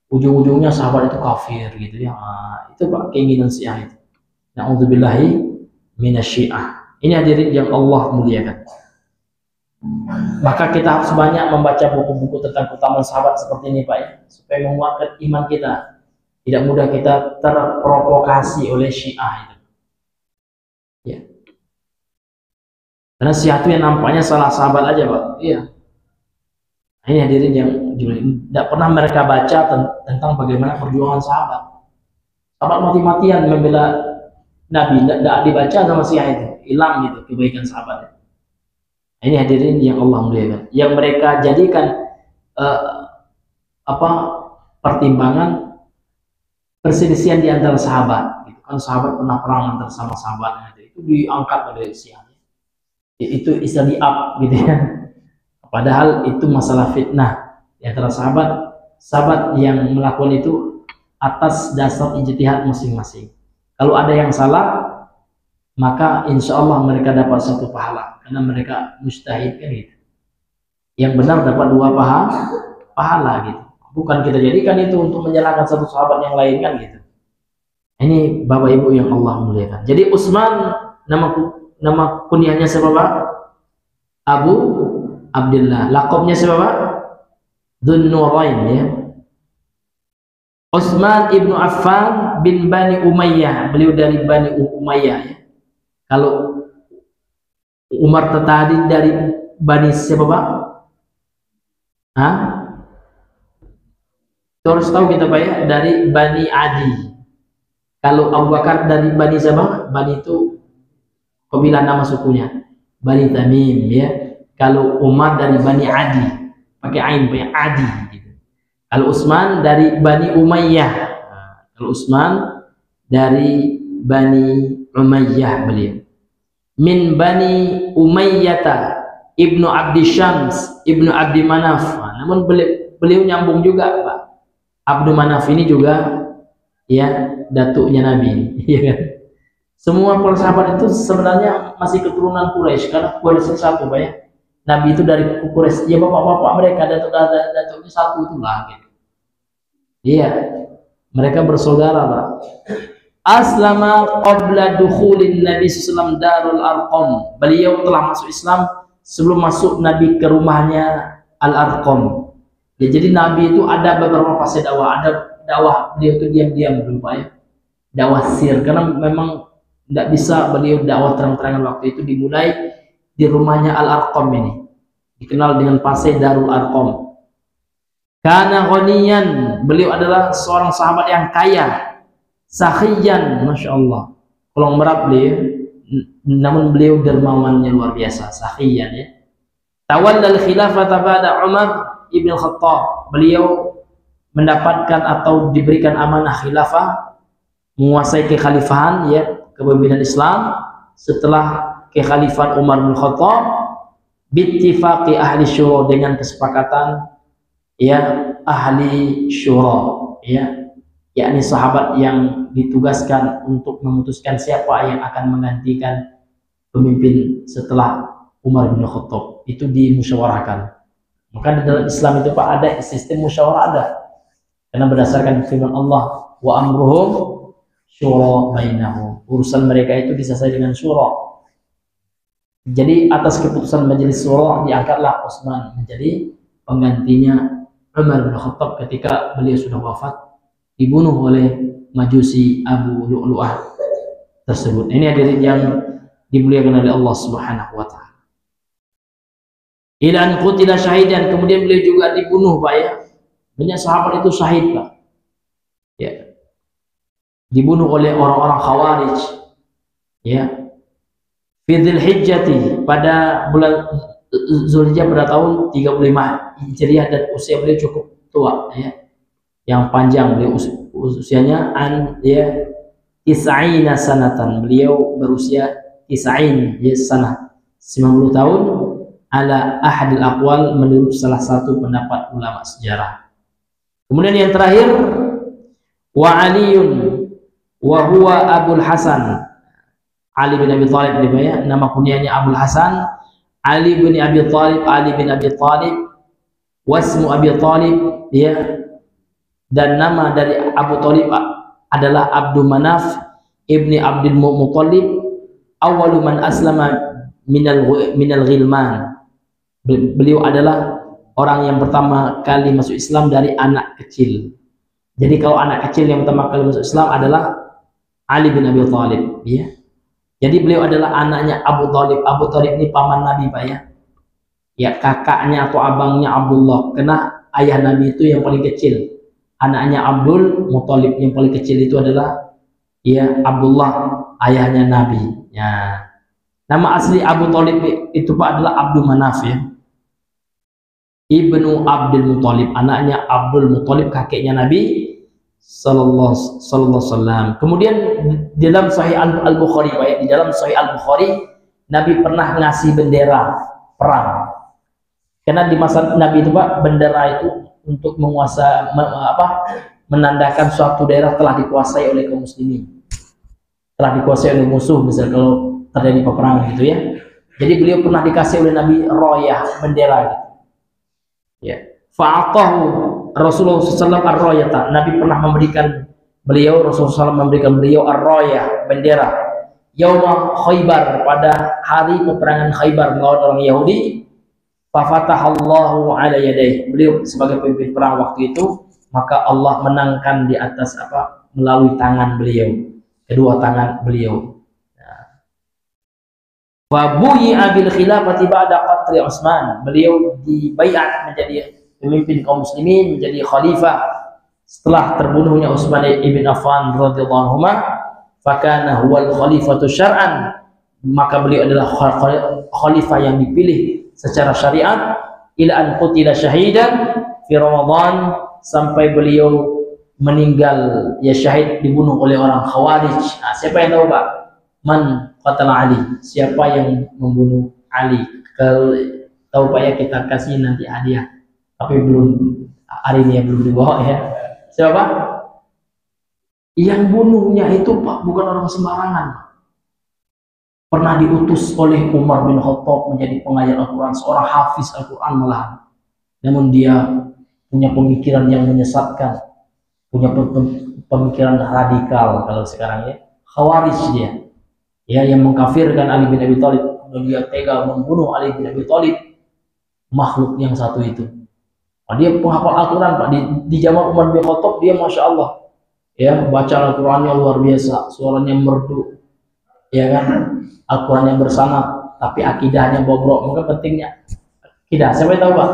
ujung-ujungnya sahabat itu kafir gitu ya. Nah, itu Pak keinginan Syiah itu. Na'udzubillahi minasyiah. Ini hadirin yang Allah muliakan. Maka kita harus banyak membaca buku-buku tentang keutamaan sahabat seperti ini Pak ya, supaya menguatkan iman kita. Tidak mudah kita terprovokasi oleh Syiah itu. Ya. Karena Syiah itu yang nampaknya salah sahabat aja Pak. Iya. Nah, ini hadirin yang tidak pernah mereka baca tentang bagaimana perjuangan sahabat. Sahabat mati-matian membela Nabi, tidak dibaca sama Syiah itu, hilang gitu kebaikan sahabatnya. Ini hadirin yang Allah muliakan, yang mereka jadikan pertimbangan perselisihan di antara sahabat. Gitu. Kan sahabat pernah perang antara sama sahabatnya, itu diangkat oleh Syiah. Itu istilah di-up gitu ya. Padahal itu masalah fitnah di antara sahabat yang melakukan itu atas dasar ijtihad masing-masing. Kalau ada yang salah, maka insya Allah mereka dapat satu pahala, karena mereka mujtahid kan gitu. Yang benar dapat dua pahala gitu. Bukan kita jadikan itu untuk menyalahkan satu sahabat yang lain kan gitu. Ini Bapak Ibu yang Allah muliakan. Jadi Utsman nama kunyahnya siapa Pak? Abu Abdullah. Laqabnya siapa Pak? Dzun-Nurain ya. Utsman ibnu Affan bin Bani Umayyah. Beliau dari Bani Umayyah ya. Kalau Umar tadi dari Bani siapa Pak? Hah? Terus tahu kita Pak ya, dari Bani Adi. Kalau Abu Bakar dari Bani siapa? Bani itu kabilah nama sukunya, Bani Tamim ya. Kalau Umar dari Bani Adi, pakai ain Pak ya, Adi gitu. Kalau Utsman dari Bani Umayyah. Kalau Utsman dari Bani Umayyah beliau. Min Bani Umayyata Ibnu Abdi Syams Ibnu Abdi Manaf. Namun beliau nyambung juga Pak. Abdu Manaf ini juga ya datuknya Nabi ya kan. Semua para sahabat itu sebenarnya masih keturunan Quraisy, karena Quraisy satu Pak ya. Nabi itu dari Quraisy, ya bapak-bapak mereka datuknya satu itulah gitu. Iya, mereka bersaudara Pak. Aslama qabla dukhulin Nabi sallallahu Darul Arqam. Beliau telah masuk Islam sebelum masuk Nabi ke rumahnya Al-Arqam. Ya, jadi Nabi itu ada beberapa fase dakwah. Ada dakwah beliau itu diam-diam dulu Pak ya. Dakwah sir, karena memang tidak bisa beliau dakwah terang-terangan. Waktu itu dimulai di rumahnya Al-Arqam ini. Dikenal dengan fase Darul Arqam. Kana ghaniyan, beliau adalah seorang sahabat yang kaya. Sakhiyan, Masya Allah, kolong merap beliau, namun beliau dermawannya luar biasa. Sakhiyan ya. Tawallal khilafata ba'da Umar ibn Khattab. Beliau mendapatkan atau diberikan amanah khilafah, menguasai kekhalifahan ya, kepemimpinan Islam setelah kekhalifahan Umar bin Khattab, bittifaqi ahli syura, dengan kesepakatan ya ahli syura ya, yakni sahabat yang ditugaskan untuk memutuskan siapa yang akan menggantikan pemimpin setelah Umar bin Khattab. Itu dimusyawarahkan. Maka di dalam Islam itu Pak ada sistem musyawarah, ada, karena berdasarkan firman Allah, wa amruhum syura bainahum. Urusan mereka itu diselesaikan dengan syura. Jadi atas keputusan majelis syura diangkatlah Utsman menjadi penggantinya Umar bin Khattab ketika beliau sudah wafat, dibunuh oleh Majusi Abu Lu'lu'ah tersebut. Ini hadirin yang dimuliakan oleh Allah Subhanahu wa taala. Ila an qutila syahidan, kemudian beliau juga dibunuh, Pak ya. Banyak sahabat itu syahid, Pak. Ya. Dibunuh oleh orang-orang Khawarij. Ya. Fi Dzulhijjah, pada bulan Zulhijjah pada tahun 35 Hijriah, dan usia beliau cukup tua ya. Yang panjang beliau usianya ya tis'ina sanatan. Beliau berusia tis'in ya sanah, 90 tahun ala ahadil aqwal, menurut salah satu pendapat ulama sejarah. Kemudian yang terakhir, wa Aliun wa huwa Abul Hasan, Ali bin Abi Thalib, nama kunyahnya Abul Hasan, Ali bin Abi Thalib, Ali bin Abi Thalib, wasmu Abi Thalib ya, dan nama dari Abu Thalib adalah Abdul Manaf ibni Abdul Muttalib, awwalu man aslama minal ghilman. Beliau adalah orang yang pertama kali masuk Islam dari anak kecil. Jadi kalau anak kecil yang pertama kali masuk Islam adalah Ali bin Abi Thalib ya. Jadi beliau adalah anaknya Abu Thalib. Abu Thalib ini paman Nabi, Pak ya. Ya, kakaknya atau abangnya Abdullah. Karena ayah Nabi itu yang paling kecil. Anaknya Abdul Muttalib yang paling kecil itu adalah ya Abdullah, ayahnya Nabi. Ya. Nama asli Abu Thalib itu, Pak, adalah Abdul Manaf ya. Ibnu Abdul Muttalib, anaknya Abdul Muttalib, kakeknya Nabi sallallahu alaihi wasallam. Kemudian di dalam Sahih Al-Bukhari, Pak ya, di dalam Sahih Al-Bukhari, Nabi pernah ngasih bendera perang. Karena di masa Nabi itu, Pak, bendera itu untuk menandakan suatu daerah telah dikuasai oleh kaum muslimin, telah dikuasai oleh musuh, misal kalau terjadi peperangan gitu ya. Jadi beliau pernah dikasih oleh Nabi royah, bendera gitu. Ya. Fa'atahu Rasulullah SAW ar-royata. Nabi pernah memberikan beliau, Rasulullah SAW memberikan beliau ar-royah, bendera. Yauma Khaybar, pada hari peperangan Khaybar melawan orang Yahudi. Fafatahallahu ala yadayhi, beliau sebagai pemimpin perang waktu itu, maka Allah menangkan di atas melalui tangan beliau, kedua tangan beliau. Wa buyi'a bil khilafati ba'da qatli Utsman, beliau dibaiat menjadi pemimpin kaum muslimin, menjadi khalifah setelah terbunuhnya Utsman ibn Affan radhiyallahu anhu. Fakana huwal khalifatu syar'an, maka beliau adalah khalifah yang dipilih secara syariat, ila an qutila syahidan fi Ramadan, sampai beliau meninggal ya syahid, dibunuh oleh orang Khawarij. Nah, siapa yang tahu, Pak? Man qatala Ali, siapa yang membunuh Ali? Kalau tahu, Pak ya, kita kasih nanti hadiah, tapi belum hari ini ya, belum dibawa ya. Siapa? Yang bunuhnya itu, Pak, bukan orang sembarangan. Pernah diutus oleh Umar bin Khattab menjadi pengajar Al-Quran, seorang hafiz Al-Quran malahan. Namun dia punya pemikiran yang menyesatkan, punya pemikiran radikal kalau sekarang ya, Khawarij dia. Ya, yang mengkafirkan Ali bin Abi Thalib, dia tega membunuh Ali bin Abi Thalib, makhluk yang satu itu. Nah, dia penghafal Al-Quran, Pak. Di zaman Umar bin Khattab, dia Masya Allah ya, baca Al-Qurannya luar biasa, suaranya merdu ya kan, Al-Quran yang bersama, tapi akidahnya bobrok. Maka pentingnya akidah. Siapa yang tahu, Pak?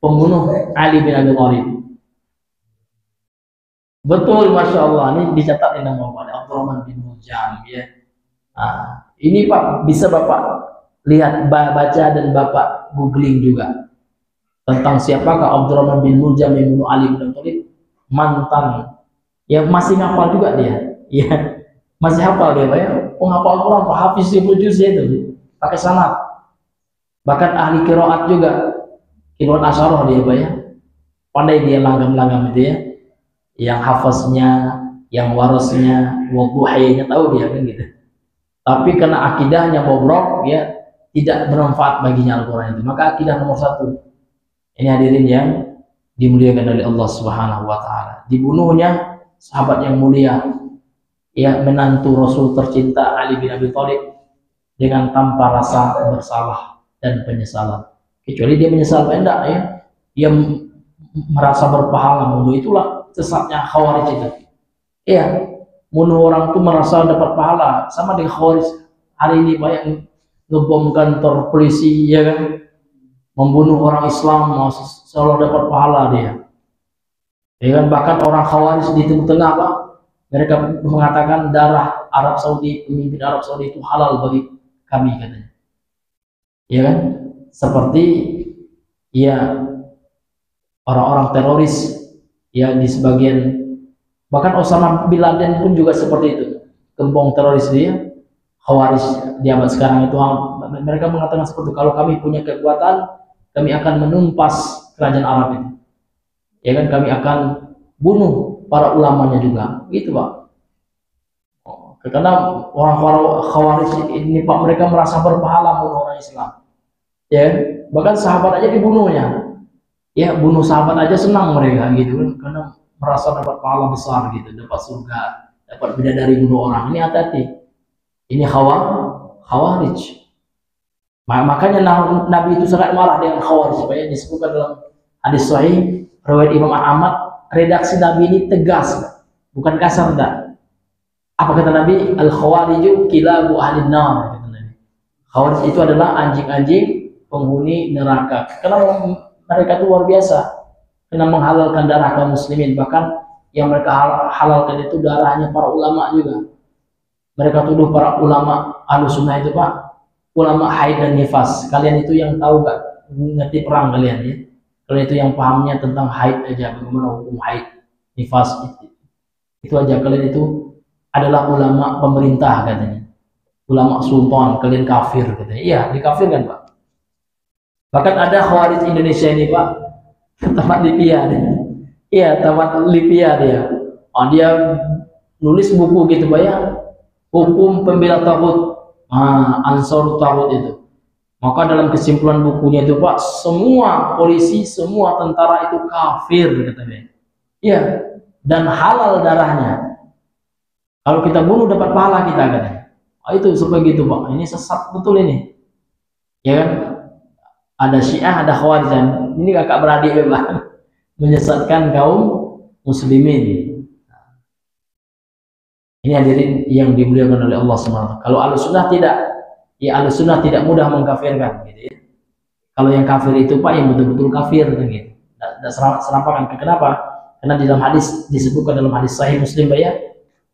Pembunuh Ali bin Abi Thalib. Betul, Masya Allah. Ini dicatat di nama Bapak Abdurrahman bin Muljam ya. Nah, ini, Pak, bisa Bapak lihat, baca, dan Bapak googling juga tentang siapakah Abdurrahman bin Muljam yang membunuh Ali bin Abi Thalib. Mantan ya, masih hafal juga dia ya, masih hafal dia, Pak ya, penghafal Al-Quran, Pak, hafiz 10 juz itu pakai sanad, bahkan ahli qiraat juga, qiraat asyarah dia, Pak ya, pandai dia langgam-langgam itu ya, yang hafaznya, yang warasnya, wadduhainya tahu dia kan gitu. Tapi karena akidahnya bobrok ya, tidak bermanfaat baginya Al-Quran itu. Maka akidah nomor 1 ini hadirin yang dimuliakan oleh Allah Subhanahu wa taala. Dibunuhnya sahabat yang mulia ya menantu Rasul tercinta Ali bin Abi Thalib dengan tanpa rasa bersalah dan penyesalan. Kecuali dia menyesal, enggak ya. Dia merasa berpahala membunuh, itulah sesatnya Khawarij itu. Iya, bunuh orang itu merasa dapat pahala, sama dengan Khawarij hari ini banyak ngebom kantor polisi, ya kan, membunuh orang Islam mau seolah dapat pahala dia. Ya kan, bahkan orang Khawarij di Timur Tengah apa? Mereka mengatakan darah Arab Saudi, pemimpin Arab Saudi itu halal bagi kami katanya. Ya kan? Seperti ya orang-orang teroris ya di sebagian, bahkan Osama bin Laden pun juga seperti itu. Gembong teroris dia, Khawarij di abad sekarang itu mereka mengatakan seperti itu, kalau kami punya kekuatan, kami akan menumpas kerajaan Arab itu. Ya kan, kami akan bunuh para ulamanya juga, gitu Pak. Karena orang-orang Khawarij ini Pak, mereka merasa berpahala bunuh orang Islam. Ya, bahkan sahabat aja dibunuhnya. Ya, bunuh sahabat aja senang mereka gitu kan, karena merasa dapat pahala besar gitu, dapat surga, dapat bidadari bunuh orang. Ini hati-hati. Ini Khawarij. Makanya Nabi itu sangat marah dengan Khawarij. Supaya disebutkan dalam hadis sahih riwayat Imam Ahmad, redaksi Nabi ini tegas, bukan kasar enggak. Apa kata Nabi? Al-Khawariju kilabu ahlin nar, kata Nabi. Khawarij itu adalah anjing-anjing penghuni neraka. Karena mereka itu luar biasa, karena menghalalkan darah kaum muslimin. Bahkan yang mereka halalkan itu darahnya para ulama juga. Mereka tuduh para ulama Ahlussunnah itu Pak, ulama haid dan nifas. Kalian itu yang tahu gak ngerti perang kalian ya? Kalian itu yang pahamnya tentang haid aja, bagaimana hukum haid, nifas itu aja. Kalian itu adalah ulama pemerintah katanya, ulama sultan, kalian kafir katanya. Iya, dikafirkan Pak. Bahkan ada Khawarij Indonesia ini Pak, tamat Libya dia. Iya, tamat Libya dia. Oh, dia nulis buku gitu Pak ya, hukum pembela taghut, Ansar Taghut itu. Maka dalam kesimpulan bukunya itu Pak, semua polisi, semua tentara itu kafir katanya. Iya, dan halal darahnya. Kalau kita bunuh dapat pahala kita katanya. Itu seperti itu Pak. Ini sesat betul ini. Ya kan? Ada Syiah, ada Khawarij. Ini kakak beradik memang menyesatkan kaum muslimin. Ini hadirin yang dimuliakan oleh Allah SWT. Kalau Ahlussunnah tidak, ya Ahlussunnah tidak mudah mengkafirkan gitu ya. Kalau yang kafir itu Pak, yang betul-betul kafir gitu. Tidak serampangan. Kenapa? Karena di dalam hadis disebutkan, dalam hadis sahih Muslim Pak ya,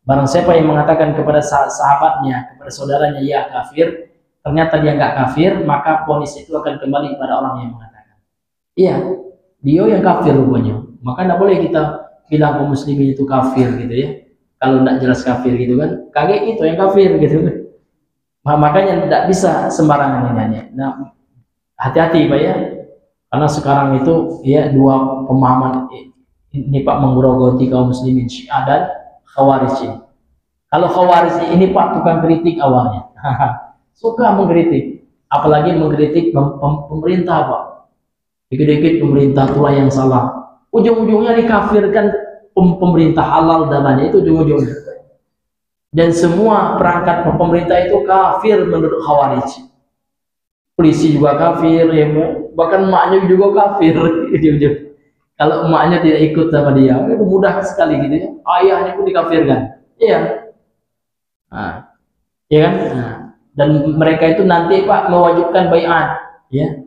barang siapa yang mengatakan kepada sahabatnya, kepada saudaranya, ya kafir, ternyata dia nggak kafir, maka vonis itu akan kembali kepada orang yang mengatakan. Iya, dia yang kafir rupanya. Maka tidak boleh kita bilang kaum muslimin itu kafir gitu ya. Kalau tidak jelas kafir gitu kan, kaget itu yang kafir gitu kan. Makanya tidak bisa sembarangan ini. Nah, hati-hati Pak ya. Karena sekarang itu ya dua pemahaman ini Pak menggerogoti kaum muslimin, Syiah dan Khawarij. Kalau Khawarij ini Pak tukang kritik awalnya. Suka mengkritik, apalagi mengkritik pemerintah Pak. Dikit-dikit pemerintah itulah yang salah, ujung-ujungnya dikafirkan pemerintah, halal dananya itu ujung-ujungnya. Dan semua perangkat pemerintah itu kafir menurut Khawarij. Polisi juga kafir, ya, bahkan emaknya juga kafir. Kalau emaknya tidak ikut sama dia, itu mudah sekali gitu ya. Ayahnya pun dikafirkan, iya. Nah, ya kan? Nah, dan mereka itu nanti Pak mewajibkan baiat ya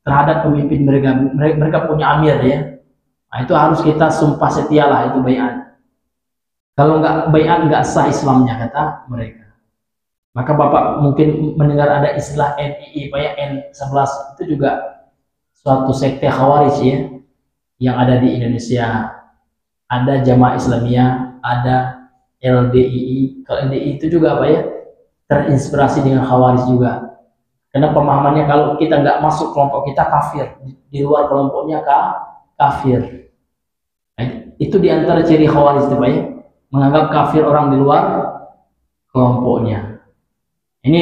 terhadap pemimpin mereka. Mereka punya amir ya. Nah, itu harus kita sumpah setialah itu baiat. Kalau nggak baiat nggak sah Islamnya kata mereka. Maka Bapak mungkin mendengar ada istilah NII Pak ya, N11 itu juga suatu sekte Khawarij ya yang ada di Indonesia. Ada Jamaah Islamiyah, ada LDII. Kalau LDII itu juga Pak ya terinspirasi dengan Khawarij juga, karena pemahamannya kalau kita nggak masuk kelompok kita kafir, di luar kelompoknya kafir. Nah, itu diantara ciri Khawarij itu Pak ya, menganggap kafir orang di luar kelompoknya. Ini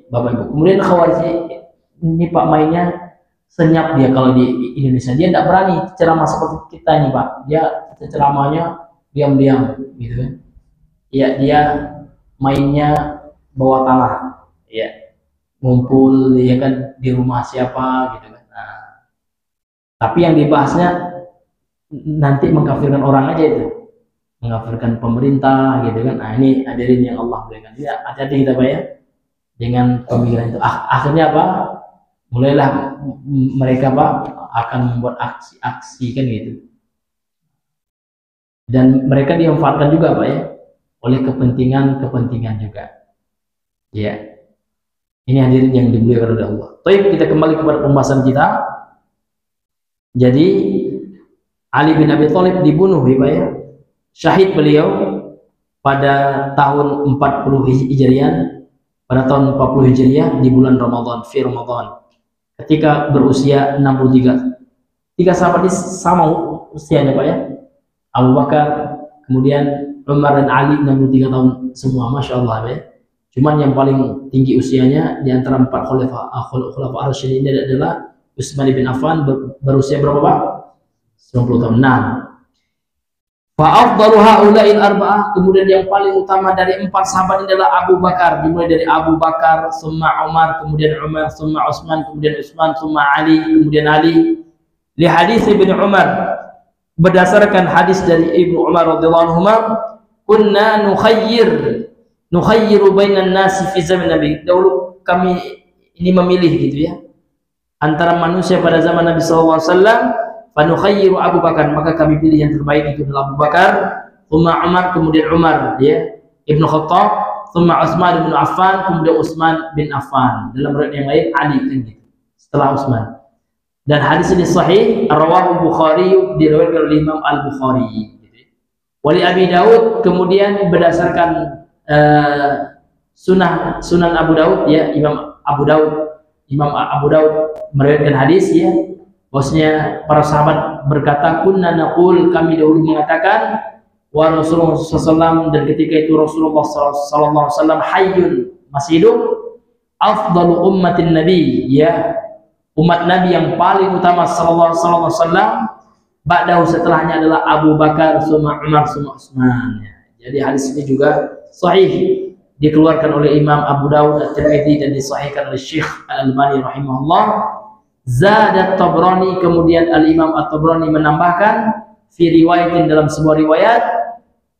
Bapak Ibu. Kemudian Khawarij ini Pak mainnya senyap dia. Kalau di Indonesia dia tidak berani ceramah seperti kita ini Pak. Dia ceramahnya diam-diam gitu kan. Ya, dia mainnya bawah tanah, ya, ngumpul ya kan di rumah siapa gitu kan. Nah, tapi yang dibahasnya nanti mengkafirkan orang aja itu, mengkafirkan pemerintah gitu kan. Nah ini hadirin yang Allah berikan, ya hati-hati kita Pak ya dengan pemikiran itu. Akhirnya apa? Mulailah mereka Pak akan membuat aksi-aksi kan gitu, dan mereka dimanfaatkan juga Pak ya oleh kepentingan juga, ya. Ini hadirin yang dimuliakan oleh Allah. Baik, kita kembali kepada pembahasan kita. Jadi Ali bin Abi Thalib dibunuh ya, syahid beliau pada tahun 40 Hijriah, pada tahun 40 Hijriah di bulan Ramadan, fi Ramadan, ketika berusia 63. Tiga sahabat ini sama usianya Pak ya, Abu Bakar, kemudian Umar dan Ali 63 tahun semua, Masya Allah ya. Cuman yang paling tinggi usianya di antara 4 khulafa ar-rasyidin ini adalah Utsman bin Affan, berusia berapa Pak? 90 tahun. Nah, fa afdalu haula'il arba'ah, kemudian yang paling utama dari 4 sahabat ini adalah Abu Bakar, dimulai dari Abu Bakar, summa Umar, kemudian Umar, summa Utsman, kemudian Utsman, summa Ali, kemudian Ali. Li hadis Ibnu Umar, berdasarkan hadis dari Ibnu Umar radhiyallahu anhu, kunna nukhayyiru bainan nasi fi zaman Nabi. Dahulu kami ini memilih gitu ya, antara manusia pada zaman Nabi sallallahu alaihi wasallam, fa nukhayyiru Abu Bakar, maka kami pilih yang terbaik itu adalah Abu Bakar, thumma Umar, kemudian Umar ya, Ibnu Khattab, thumma Utsman bin Affan, kemudian Utsman bin Affan. Dalam riwayat yang lain Ali kan gitu, setelah Utsman. Dan hadis ini sahih, rawahu Bukhari, diriwayatkan oleh Imam Al-Bukhari gitu. Wali Abi Daud, kemudian berdasarkan Sunan Abu Daud ya, Imam Abu Daud meriwayatkan hadis ya, bahwasanya para sahabat berkata, kunna naqul, kami dahulu mengatakan, wa Rasulullah SAW, dan ketika itu Rasulullah SAW hayyun, masih hidup, afdalu ummatin Nabi ya, umat Nabi yang paling utama sallallahu alaihi wasallam, ba'dahu, setelahnya adalah Abu Bakar, summa Umar, summa Utsman ya. Jadi hadis ini juga sahih, dikeluarkan oleh Imam Abu Dawud At-Tirmidzi dan disahihkan oleh Syekh Al-Albani rahimahullah. Zadat Tabrani, kemudian Al-Imam At-Tabrani menambahkan fi riwayatin, dalam sebuah riwayat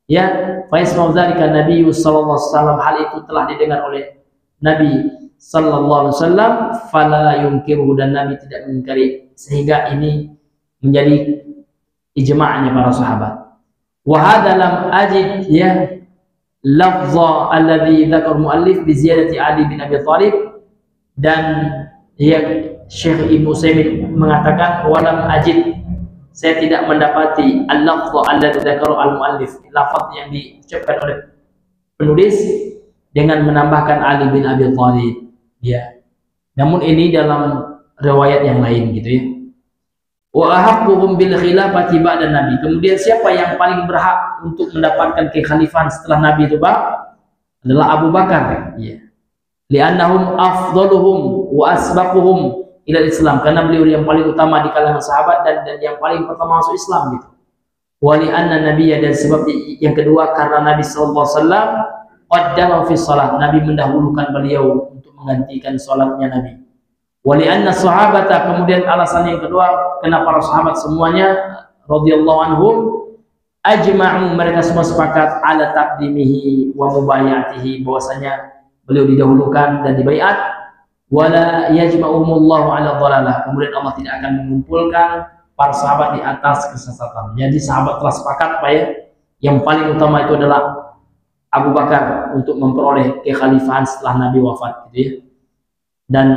ya, fa isma'u dzalika Nabi sallallahu alaihi wasallam, hal itu telah didengar oleh Nabi sallallahu alaihi wasallam, fala yunkiruhu, dan Nabi tidak mengingkari, sehingga ini menjadi ijma'nya para sahabat. Wa hadza lam ajid ya lafza alladhi dzakar muallif bi ziyadati Ali bin Abi Thalib, dan ya Syekh Ibnu Utsaimin mengatakan walam ajid, saya tidak mendapati al-lafza alladhi dzakar al-muallif, lafaz yang diucapkan oleh penulis dengan menambahkan Ali bin Abi Thalib ya. Namun ini dalam riwayat yang lain gitu ya. Wa ahaqquhum bil khilafati ba'da Nabi, kemudian siapa yang paling berhak untuk mendapatkan kekhalifahan setelah Nabi itu Pak? Adalah Abu Bakar ya. Li'annahum afdaluhum wa asbaquhum ila Islam, karena beliau yang paling utama di kalangan sahabat dan yang paling pertama masuk Islam gitu. Wa li'anna nabiyya, dan sebab yang kedua karena Nabi sallallahu alaihi wasallam qaddama fi shalah, Nabi mendahulukan beliau untuk menggantikan salatnya Nabi. Wali anna sahabata, kemudian alasan yang kedua kenapa para sahabat semuanya radhiyallahu anhum ajma'u, mereka semua sepakat ala taqdimihi wa mubayatihi, bahwasanya beliau didahulukan dan dibaiat, wala yajma'umullahu ala dhalalah, kemudian Allah tidak akan mengumpulkan para sahabat di atas kesesatan. Jadi sahabat telah sepakat Pak ya, yang paling utama itu adalah Abu Bakar untuk memperoleh kekhalifahan setelah Nabi wafat gitu ya. Dan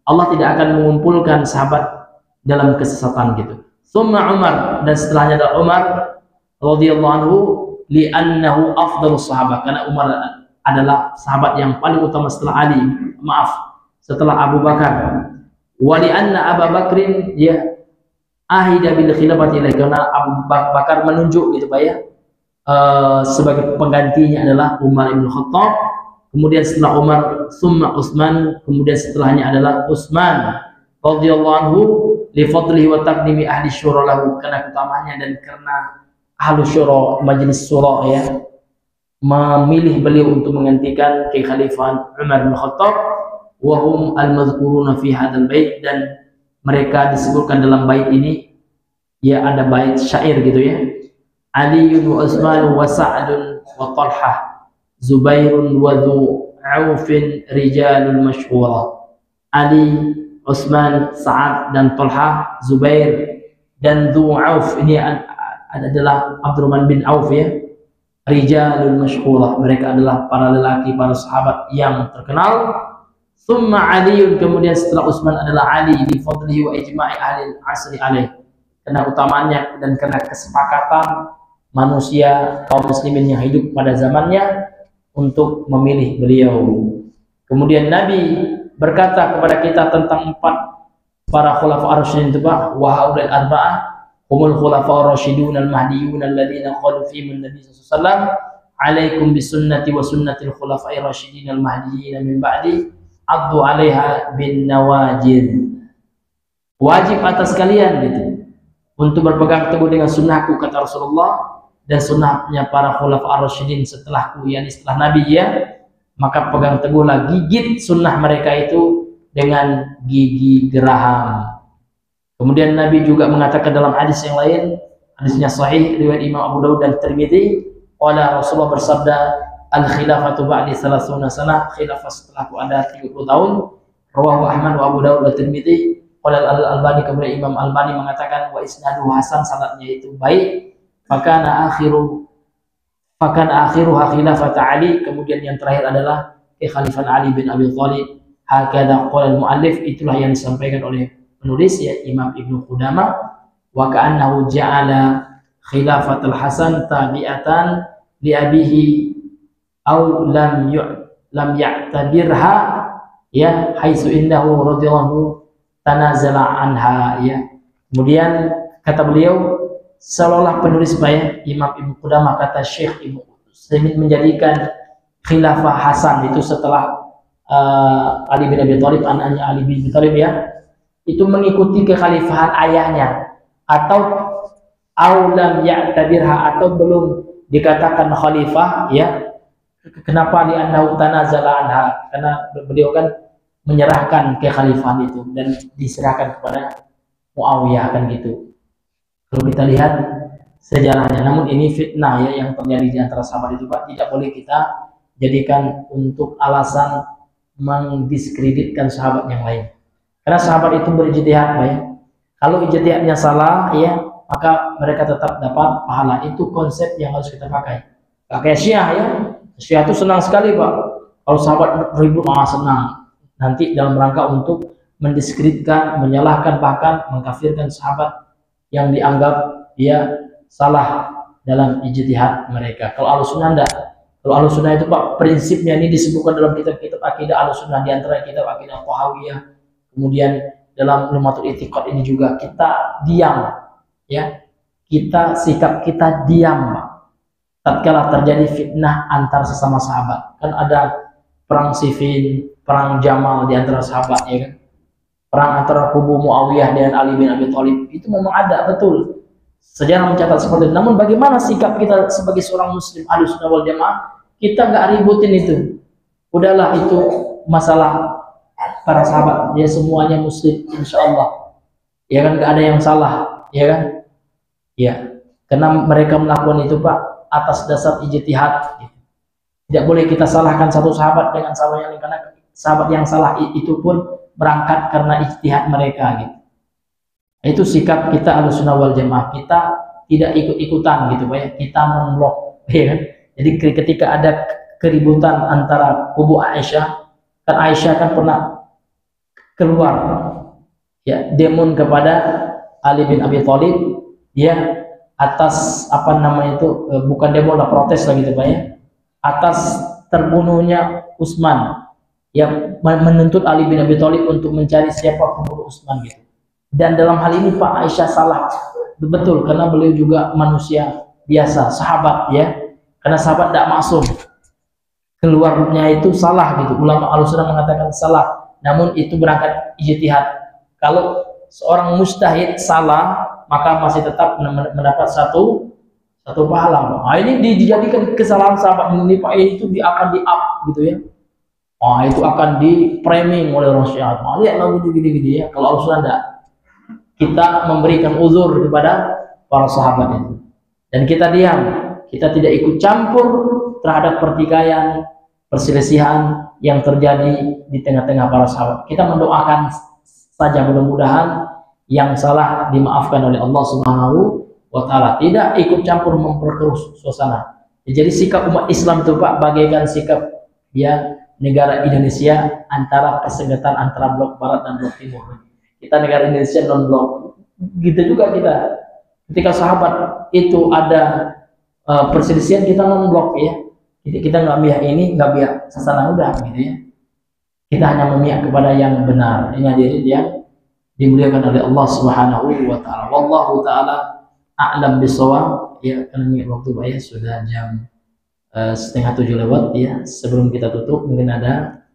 Allah tidak akan mengumpulkan sahabat dalam kesesatan gitu. Summa Umar, dan setelahnya adalah Umar radhiyallahu anhu, li'annahu afdalus sahabat, karena Umar adalah sahabat yang paling utama setelah Ali, setelah Abu Bakar. Wa li'anna Abu Bakrin ya ahida bil khilafati, karena Abu Bakar menunjuk gitu Pak ya, sebagai penggantinya adalah Umar bin Khattab. Kemudian setelah Umar, summa Utsman, kemudian setelahnya adalah Utsman radhiyallahu anhu, li fadlihi wa taqdimi ahli syura lahu, karena utamanya dan karena ahli syura, majelis syura ya, memilih beliau untuk menggantikan kekhalifahan Umar bin Khattab, wa hum al-madhkuruna fi hadzal bait, dan mereka disebutkan dalam bait ini, ya ada bait syair gitu ya. Ali wa Utsman wa Sa'd wa Talhah, Zubairun wa Dhu Aufin rijalul masyhura. Ali, Utsman, Sa'ad dan Talhah, Zubair dan Dhu Auf, ini adalah Abdurrahman bin Auf ya. Rijalul masyhura, mereka adalah para lelaki, para sahabat yang terkenal. Thumma Aliun, kemudian setelah Utsman adalah Ali, li fadlihi wa ijma'i ahli asri alaih, karena utamanya dan karena kesepakatan manusia kaum muslimin yang hidup pada zamannya untuk memilih beliau. Kemudian Nabi berkata kepada kita tentang 4 para khulafa ar-rasyidin itu, Pak, wa haulal arba'ah humul khulafa ar-rasyidun al-mahdiyun alladziina qalu fihim an-nabi sallallahu alaihi wasallam alaikum bisunnati wa sunnatil khulafa'ir rasyidin al-mahdiyyin min ba'di addu 'alaiha bin nawajid. Wajib atas kalian gitu untuk berpegang teguh dengan sunnahku, kata Rasulullah, dan sunnahnya para khulafa ar-rasyidin setelahku, yakni setelah Nabi ya, maka pegang teguhlah, gigit sunnah mereka itu dengan gigi geraham. Kemudian Nabi juga mengatakan dalam hadis yang lain, hadisnya sahih riwayat Imam Abu Dawud dan Tirmidzi, qala Rasulullah bersabda, al-khilafatu ba'di 30 sanah, khilafah setelahku ada 30 tahun. Rawahu Ahmad wa Abu Dawud wa Tirmidzi. Qala al-Albani, kemudian Imam Albani mengatakan wa isnaduhu hasan, sanadnya itu baik. Fakana akhiruha khilafat Ali, kemudian yang terakhir adalah kekhalifahan Ali bin Abi Thalib. Hakadha qala al-muallif, itulah yang disampaikan oleh penulis ya Imam Ibnu Qudamah. Wa ka'annahu ja'ala khilafatul Hasan tabi'atan li abihi aw lam ya'tabirha ya haitsu innahu radhiyallahu tanazala anha ya. Kemudian kata beliau, seolah penulis ya Imam Ibnu Qudamah, kata Syekh Ibnu Utsaimin, menjadikan khilafah Hasan itu setelah Ali bin Abi Thalib, anaknya Ali bin Abi Thalib ya, itu mengikuti kekhalifahan ayahnya, atau aulam ya'tabirha, atau belum dikatakan khalifah ya. Kenapa? Li'annahu tanazala anha, karena beliau kan menyerahkan kekhalifahan itu dan diserahkan kepada Muawiyah kan gitu. Kalau kita lihat sejarahnya, namun ini fitnah ya yang terjadi di antara sahabat itu, Pak, tidak boleh kita jadikan untuk alasan mendiskreditkan sahabat yang lain. Karena sahabat itu berijtihad, Pak ya. Kalau ijtihadnya salah ya, maka mereka tetap dapat pahala. Itu konsep yang harus kita pakai. Kayak Syiah ya. Syiah itu senang sekali, Pak, kalau sahabat ribut, senang. Nanti dalam rangka untuk mendiskreditkan, menyalahkan, bahkan mengkafirkan sahabat yang dianggap dia salah dalam ijtihad mereka. Kalau Ahlussunnah enggak. Kalau Ahlussunnah itu, Pak, prinsipnya ini disebutkan dalam kitab-kitab akidah Ahlussunnah, di antara kitab akidah Tahawiyah. Kemudian dalam Lumatul I'tiqad ini juga kita diam ya. Sikap kita diam, Pak, tatkala terjadi fitnah antar sesama sahabat. Kan ada perang Siffin, perang Jamal di antara sahabat ya kan. Perang antara kubu Muawiyah dengan Ali bin Abi Thalib itu memang ada, betul. Sejarah mencatat seperti itu. Namun bagaimana sikap kita sebagai seorang muslim Ahlussunnah wal Jamaah? Kita nggak ributin itu. Udahlah, itu masalah para sahabat. Ya semuanya muslim, insya Allah. Ya kan, nggak ada yang salah, ya kan? Ya, karena mereka melakukan itu, Pak, atas dasar ijtihad. Tidak boleh kita salahkan satu sahabat dengan sahabat yang lain, karena sahabat yang salah itu pun berangkat karena ijtihad mereka gitu. Itu sikap kita Ahlussunnah wal Jamaah. Kita tidak ikut-ikutan gitu, Pak ya. Kita memblok, ya kan? Jadi ketika ada keributan antara kubu Aisyah, kan Aisyah kan pernah keluar ya demon kepada Ali bin Abi Thalib ya, atas apa namanya itu, bukan demo lah, protes lah gitu, Pak ya, atas terbunuhnya Utsman ya, menuntut Ali bin Abi Thalib untuk mencari siapa pembunuh Utsman gitu. Dan dalam hal ini, Pak, Aisyah salah betul, karena beliau juga manusia biasa, sahabat ya, karena sahabat tidak maksum, keluarnya itu salah gitu. Ulama Ahlussunnah mengatakan salah, namun itu berangkat ijtihad. Kalau seorang mujtahid salah, maka masih tetap mendapat satu Satu pahala, Pak. Nah, ini dijadikan kesalahan sahabat ini, Pak, itu akan di up gitu ya. Itu akan di framing oleh orang Syiah. Lihat lagu gini-gini ya. Kalau Al-Sunnah enggak, kita memberikan uzur kepada para sahabat itu, dan kita diam, kita tidak ikut campur terhadap pertikaian, perselisihan yang terjadi di tengah-tengah para sahabat. Kita mendoakan saja, mudah-mudahan yang salah dimaafkan oleh Allah Subhanahu wa Ta'ala, tidak ikut campur memperkeruh suasana. Jadi sikap umat Islam itu, Pak, bagaikan sikap ya negara Indonesia antara persenjataan antara blok barat dan blok timur. Kita negara Indonesia non blok, gitu juga kita. Ketika sahabat itu ada perselisihan, kita non blok ya. Jadi kita nggak biak ini, nggak biak sesana, udah gitu ya. Kita hanya memihak kepada yang benar. Ini hadirin yang dimuliakan oleh Allah Subhanahu wa Ta'ala. Wallahu Ta'ala a'lam bishawab. Ya, karena waktu Pak ya sudah jam 6:30 lewat ya. Sebelum kita tutup, mungkin ada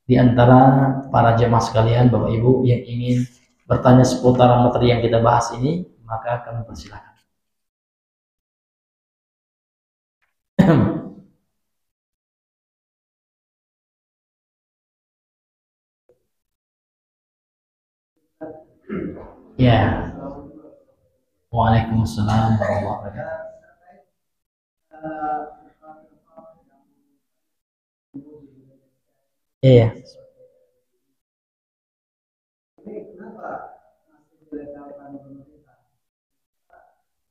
di antara para jemaah sekalian, Bapak Ibu yang ingin bertanya seputar materi yang kita bahas ini, maka kami persilakan. Ya. Waalaikumsalam warahmatullahi wabarakatuh. Iya.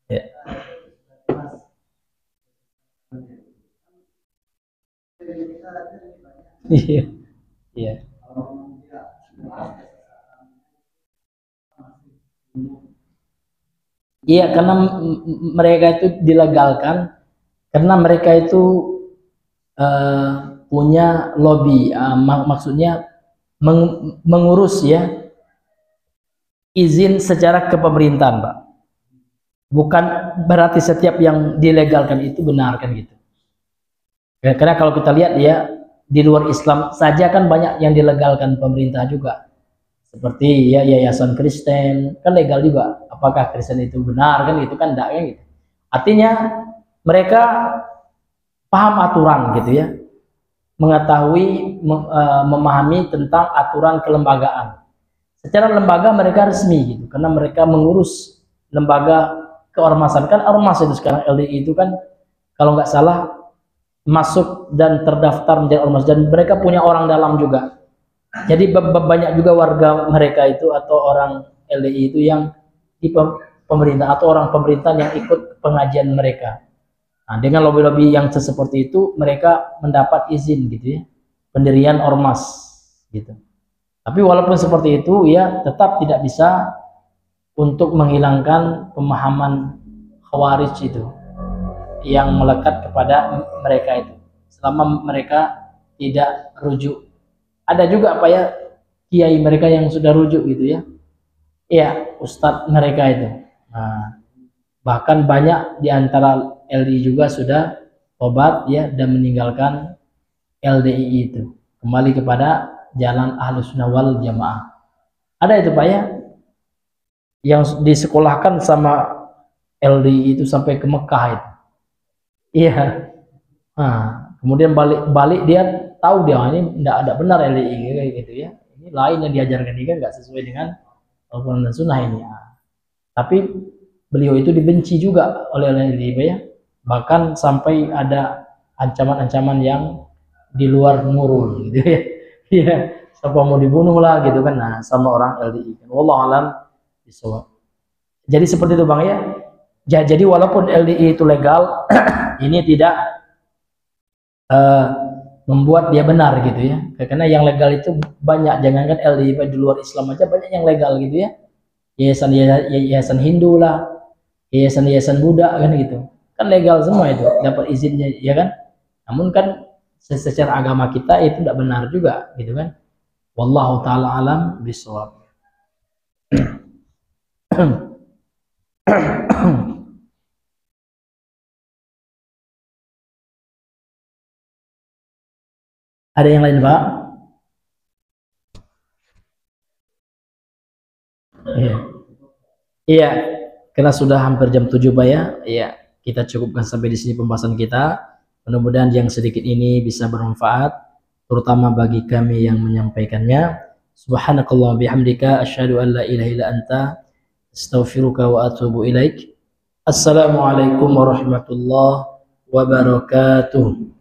Ya. Iya. Iya. Iya, karena mereka itu dilegalkan karena mereka itu punya lobby, maksudnya mengurus ya izin secara kepemerintahan, Pak. Bukan berarti setiap yang dilegalkan itu benar kan gitu. Karena kalau kita lihat ya di luar Islam saja kan banyak yang dilegalkan pemerintah juga. Seperti ya yayasan Kristen kan legal juga. Apakah Kristen itu benar kan gitu kan, enggak kan gitu. Artinya mereka paham aturan gitu ya, mengetahui memahami tentang aturan kelembagaan. Secara lembaga mereka resmi gitu, karena mereka mengurus lembaga keormasan. Kan ormas itu sekarang LDI itu kan kalau nggak salah masuk dan terdaftar menjadi ormas, dan mereka punya orang dalam juga. Jadi banyak juga warga mereka itu atau orang LDI itu yang di pemerintah atau orang pemerintahan yang ikut pengajian mereka. Nah, dengan lobby-lobby yang seperti itu mereka mendapat izin gitu ya, pendirian ormas gitu. Tapi walaupun seperti itu ya tetap tidak bisa untuk menghilangkan pemahaman Khawarij itu yang melekat kepada mereka itu, selama mereka tidak rujuk. Ada juga apa ya kiai mereka yang sudah rujuk gitu ya, iya ustadz mereka itu. Nah, bahkan banyak di antara LDI juga sudah tobat ya dan meninggalkan LDI itu, kembali kepada jalan Ahlus Sunnah wal Jamaah. Ada itu Pak ya yang disekolahkan sama LDI itu sampai ke Mekah itu. Iya. Nah, kemudian balik dia tahu dia ini tidak ada benar LDI kayak gitu ya. Ini lain yang diajarkan dia kan nggak sesuai dengan Al-Quran dan Sunnah ini. Nah, tapi beliau itu dibenci juga oleh LDI ya. Bahkan sampai ada ancaman-ancaman yang di luar nurul gitu ya. Iya, siapa mau dibunuh lah gitu kan. Nah, sama orang LDI kan. Wallahu alam bisawab. Jadi seperti itu Bang ya. Jadi walaupun LDI itu legal, ini tidak membuat dia benar gitu ya. Karena yang legal itu banyak, jangankan LDI di luar Islam aja banyak yang legal gitu ya. Yayasan Hindu lah, yayasan Buddha kan gitu. Kan legal semua itu, dapat izinnya ya kan. Namun kan secara agama kita itu tidak benar juga gitu kan. Wallahu taala alam bisawab. Ada yang lain Pak? Iya. Iya, karena sudah hampir jam 7 Pak ya. Iya. kita cukupkan sampai di sini pembahasan kita. Mudah-mudahan yang sedikit ini bisa bermanfaat, terutama bagi kami yang menyampaikannya. Subhanakallah bihamdika asyhadu an la ilaha illa anta astaghfiruka wa atubu ilaik. Assalamualaikum warahmatullahi wabarakatuh.